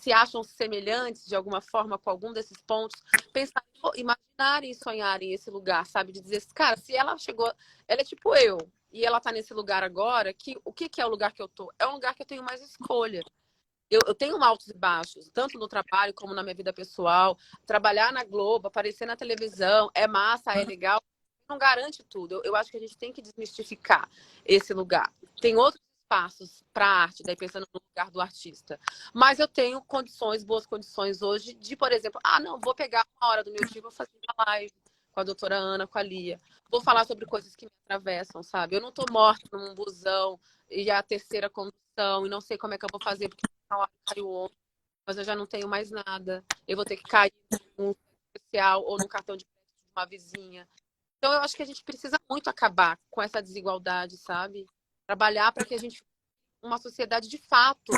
se acham semelhantes de alguma forma com algum desses pontos, pensar, imaginarem e sonharem esse lugar, sabe? De dizer, cara, se ela chegou, ela é tipo eu, e ela tá nesse lugar agora, o que é o lugar que eu tô? É um lugar que eu tenho mais escolha. Eu tenho altos e baixos, tanto no trabalho como na minha vida pessoal. Trabalhar na Globo, aparecer na televisão, é massa, é legal, não garante tudo. Eu acho que a gente tem que desmistificar esse lugar. Tem outros espaços para arte, daí pensando no lugar do artista. Mas eu tenho boas condições hoje de, por exemplo, não, vou pegar uma hora do meu dia e vou fazer uma live com a doutora Ana, com a Lia. Vou falar sobre coisas que me atravessam, sabe? Eu não tô morta num busão e a terceira condução e não sei como é que eu vou fazer porque caiu ontem, mas eu já não tenho mais nada. Eu vou ter que cair num especial ou num cartão de crédito de uma vizinha. Então, eu acho que a gente precisa muito acabar com essa desigualdade, sabe? Trabalhar para que a gente, uma sociedade de fato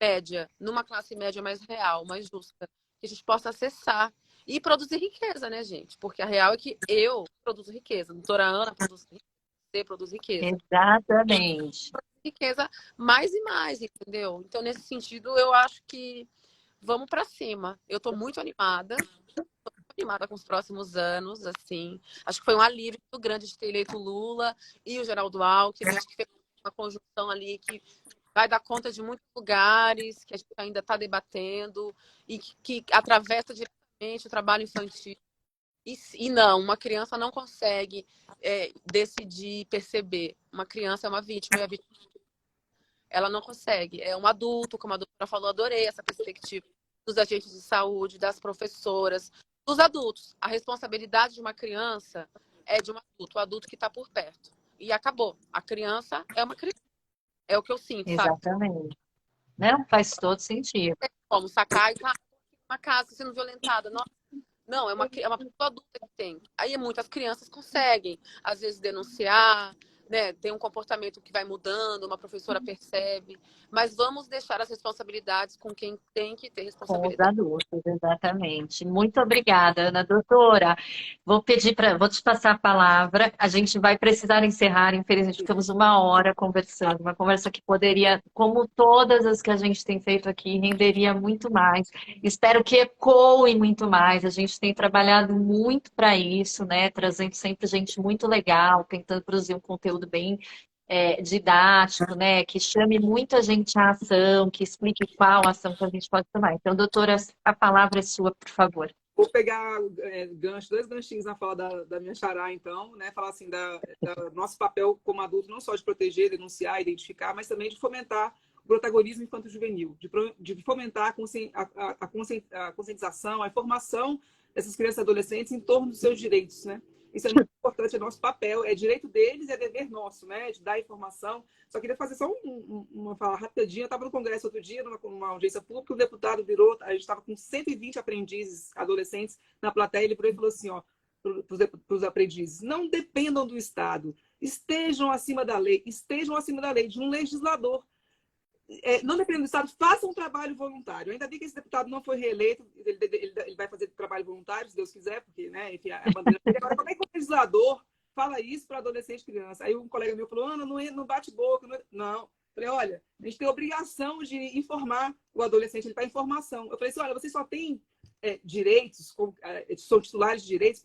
média, numa classe média mais real, mais justa, que a gente possa acessar e produzir riqueza, né, gente? Porque a real é que eu produzo riqueza, a doutora Ana produz riqueza, você produz riqueza. Exatamente. Riqueza mais e mais, entendeu? Então, nesse sentido, eu acho que vamos para cima. Eu estou muito animada com os próximos anos, assim. Acho que foi um alívio muito grande de ter eleito o Lula e o Geraldo Alckmin. Acho que fez uma conjunção ali que vai dar conta de muitos lugares que a gente ainda está debatendo e que atravessa diretamente o trabalho infantil. E não, uma criança não consegue decidir, perceber. Uma criança é uma vítima, e a vítima ela não consegue. É um adulto, como a doutora falou, adorei essa perspectiva dos agentes de saúde, das professoras, dos adultos. A responsabilidade de uma criança é de um adulto, o adulto que está por perto. E acabou. A criança é uma criança. É o que eu sinto, sabe? Exatamente. Não, faz todo sentido. Como sacar e tá uma casa sendo violentada. Não, é uma pessoa adulta que tem. Aí muitas crianças conseguem, às vezes, denunciar, né, tem um comportamento que vai mudando, uma professora percebe, mas vamos deixar as responsabilidades com quem tem que ter Com os responsabilidade. adultos, exatamente. Muito obrigada, Ana doutora. Vou te passar a palavra. A gente vai precisar encerrar, infelizmente, ficamos uma hora conversando, uma conversa que poderia, como todas as que a gente tem feito aqui, renderia muito mais. Espero que ecoe muito mais. A gente tem trabalhado muito para isso, né? Trazendo sempre gente muito legal, tentando produzir um conteúdo bem didático, né, que chame muita gente à ação, que explique qual ação que a gente pode tomar. Então, doutora, a palavra é sua, por favor. Vou pegar dois ganchinhos na fala da minha xará, então, né? Falar assim, nosso papel como adulto, não só de proteger, denunciar, identificar, mas também de fomentar o protagonismo infanto-juvenil, de fomentar a conscientização, a informação dessas crianças e adolescentes em torno dos seus direitos, né? Isso é muito importante, é nosso papel, é direito deles, é dever nosso, né? De dar informação. Só queria fazer só uma fala rapidinha. Eu estava no Congresso outro dia, numa audiência pública, o deputado virou, a gente estava com 120 aprendizes adolescentes na plateia, ele virou e falou assim, ó, para os aprendizes, não dependam do Estado, estejam acima da lei, de um legislador. Não dependendo do Estado, façam um trabalho voluntário. Ainda bem que esse deputado não foi reeleito, ele vai fazer trabalho voluntário, se Deus quiser, porque, né, enfim, a bandeira dele. Agora, como é que o legislador fala isso para adolescente e criança? Aí um colega meu falou, Ana, não bate boca. Não. Falei, olha, a gente tem obrigação de informar o adolescente, ele está em formação. Eu falei assim, olha, vocês só têm direitos, são titulares de direitos,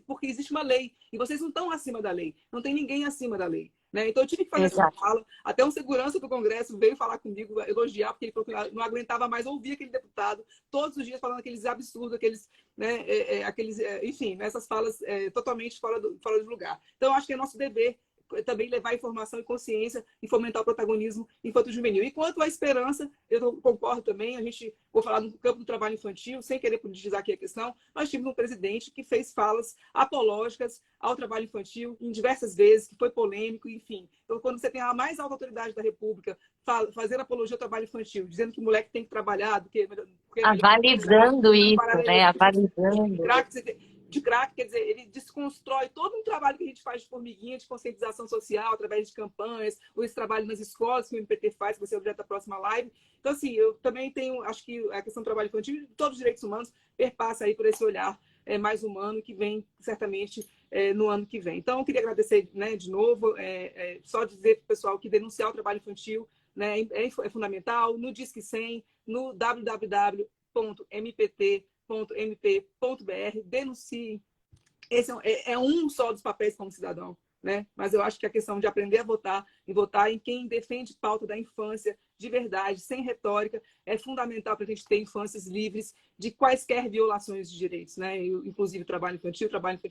porque existe uma lei, e vocês não estão acima da lei, não tem ninguém acima da lei. Né? Então eu tive que fazer essa fala, até um segurança do Congresso veio falar comigo, elogiar, porque ele falou que não aguentava mais ouvir aquele deputado todos os dias falando aqueles absurdos, enfim, essas falas totalmente fora do lugar. Então eu acho que é nosso dever também levar informação e consciência e fomentar o protagonismo infanto-juvenil. E quanto à esperança, eu concordo também, vou falar no campo do trabalho infantil, sem querer politizar aqui a questão, nós tivemos um presidente que fez falas apológicas ao trabalho infantil em diversas vezes, que foi polêmico, enfim. Então, quando você tem a mais alta autoridade da República fazendo apologia ao trabalho infantil, dizendo que o moleque tem que trabalhar, avalizando isso, né? Avalizando. De crack, quer dizer, ele desconstrói todo um trabalho que a gente faz de formiguinha, de conscientização social, através de campanhas, ou esse trabalho nas escolas que o MPT faz, que vai ser objeto da próxima live. Então, assim, eu também acho que a questão do trabalho infantil e todos os direitos humanos perpassa aí por esse olhar mais humano que vem, certamente, no ano que vem. Então, eu queria agradecer, né, de novo, só dizer para o pessoal que denunciar o trabalho infantil, né, é fundamental, no Disque 100, no www.mpt.mp.br, denuncie. Esse é um só dos papéis como cidadão, né? Mas eu acho que a questão de aprender a votar e votar em quem defende pauta da infância de verdade, sem retórica, é fundamental para a gente ter infâncias livres de quaisquer violações de direitos, né? Inclusive trabalho infantil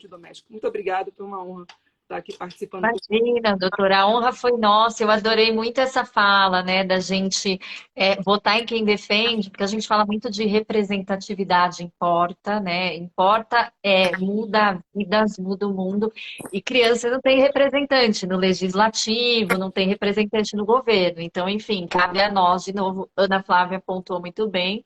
doméstico. Muito obrigada, foi uma honra estar aqui participando. Imagina, doutora, a honra foi nossa. Eu adorei muito essa fala, né, da gente votar em quem defende, porque a gente fala muito de representatividade, importa, né? Importa, muda vidas, muda o mundo. E criança não tem representante no legislativo, não tem representante no governo. Então, enfim, cabe a nós, de novo, Ana Flávia apontou muito bem,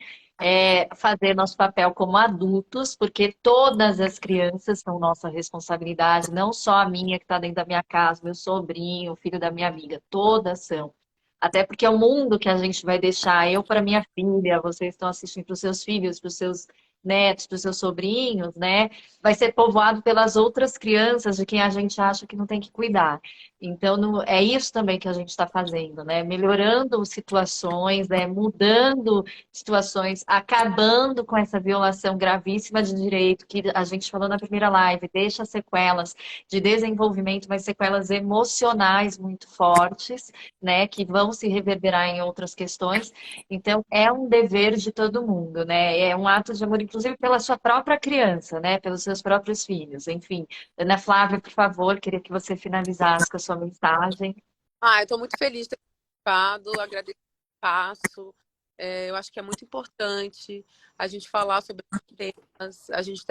fazer nosso papel como adultos, porque todas as crianças são nossa responsabilidade, não só a minha que está dentro da minha casa, meu sobrinho, o filho da minha amiga, todas são. Até porque é o mundo que a gente vai deixar, eu para minha filha, vocês estão assistindo para os seus filhos, para os seus netos, para os seus sobrinhos, né? Vai ser povoado pelas outras crianças de quem a gente acha que não tem que cuidar. Então, é isso também que a gente está fazendo, né? Melhorando situações, né? Mudando situações, acabando com essa violação gravíssima de direito que a gente falou na primeira live, deixa sequelas de desenvolvimento, mas sequelas emocionais muito fortes, né? Que vão se reverberar em outras questões. Então, é um dever de todo mundo, né? É um ato de amor, inclusive pela sua própria criança, né? Pelos seus próprios filhos. Enfim, Ana Flávia, por favor, queria que você finalizasse com a sua mensagem. Eu estou muito feliz de ter participado, agradeço o espaço. Eu acho que é muito importante a gente falar sobre esses temas, a gente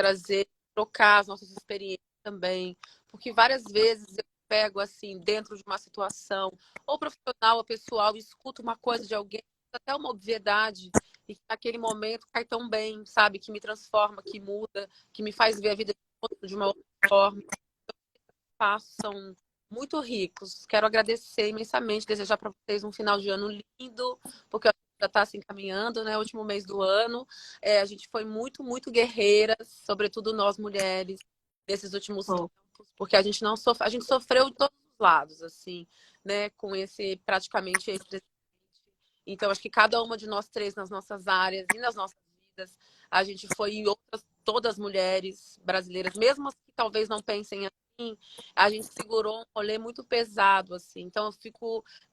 trocar as nossas experiências também, porque várias vezes eu pego assim dentro de uma situação, ou profissional ou pessoal, e escuto uma coisa de alguém, até uma obviedade, e que naquele momento cai tão bem, sabe? Que me transforma, que muda, que me faz ver a vida de uma outra forma. Então, os passos são muito ricos. Quero agradecer imensamente, desejar para vocês um final de ano lindo, porque já está se encaminhando, né? Último mês do ano. A gente foi muito, muito guerreiras, sobretudo nós mulheres, nesses últimos tempos, porque a gente não sofre, a gente sofreu de todos os lados, assim, né? Com esse praticamente ex-presidente. Então, acho que cada uma de nós três nas nossas áreas e nas nossas vidas, a gente foi e outras, todas mulheres brasileiras, mesmo as que talvez não pensem assim, a gente segurou um rolê muito pesado, assim. Então,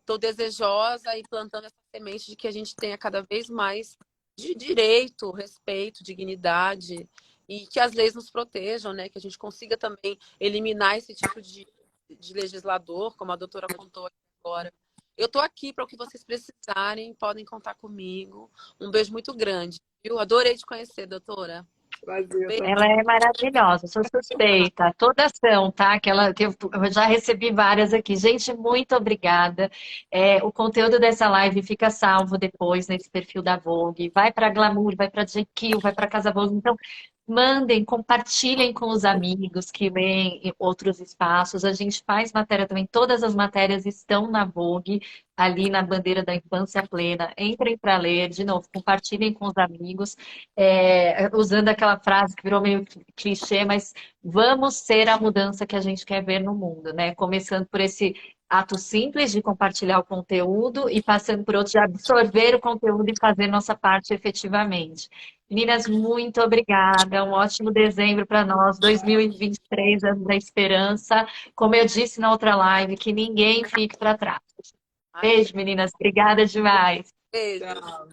tô desejosa e plantando essa semente de que a gente tenha cada vez mais de direito, respeito, dignidade e que as leis nos protejam, né? Que a gente consiga também eliminar esse tipo de legislador, como a doutora contou aqui agora. Eu tô aqui para o que vocês precisarem, podem contar comigo. Um beijo muito grande, viu? Adorei te conhecer, doutora. Prazer, Beijo. Ela é maravilhosa, sou suspeita. Toda ação, tá? Eu já recebi várias aqui. Gente, muito obrigada. O conteúdo dessa live fica salvo depois nesse perfil da Vogue. Vai para Glamour, vai para GQ, vai para Casa Vogue. Então, mandem, compartilhem com os amigos que leem em outros espaços. A gente faz matéria também. Todas as matérias estão na Vogue, ali na bandeira da infância plena. Entrem para ler, de novo, compartilhem com os amigos. Usando aquela frase que virou meio clichê, mas vamos ser a mudança que a gente quer ver no mundo, né? Começando por esse ato simples de compartilhar o conteúdo e passando por outro de absorver o conteúdo e fazer nossa parte efetivamente. Meninas, muito obrigada. Um ótimo dezembro para nós, 2023, ano da esperança. Como eu disse na outra live, que ninguém fique para trás. Beijo, meninas. Obrigada demais. Beijo. Tchau.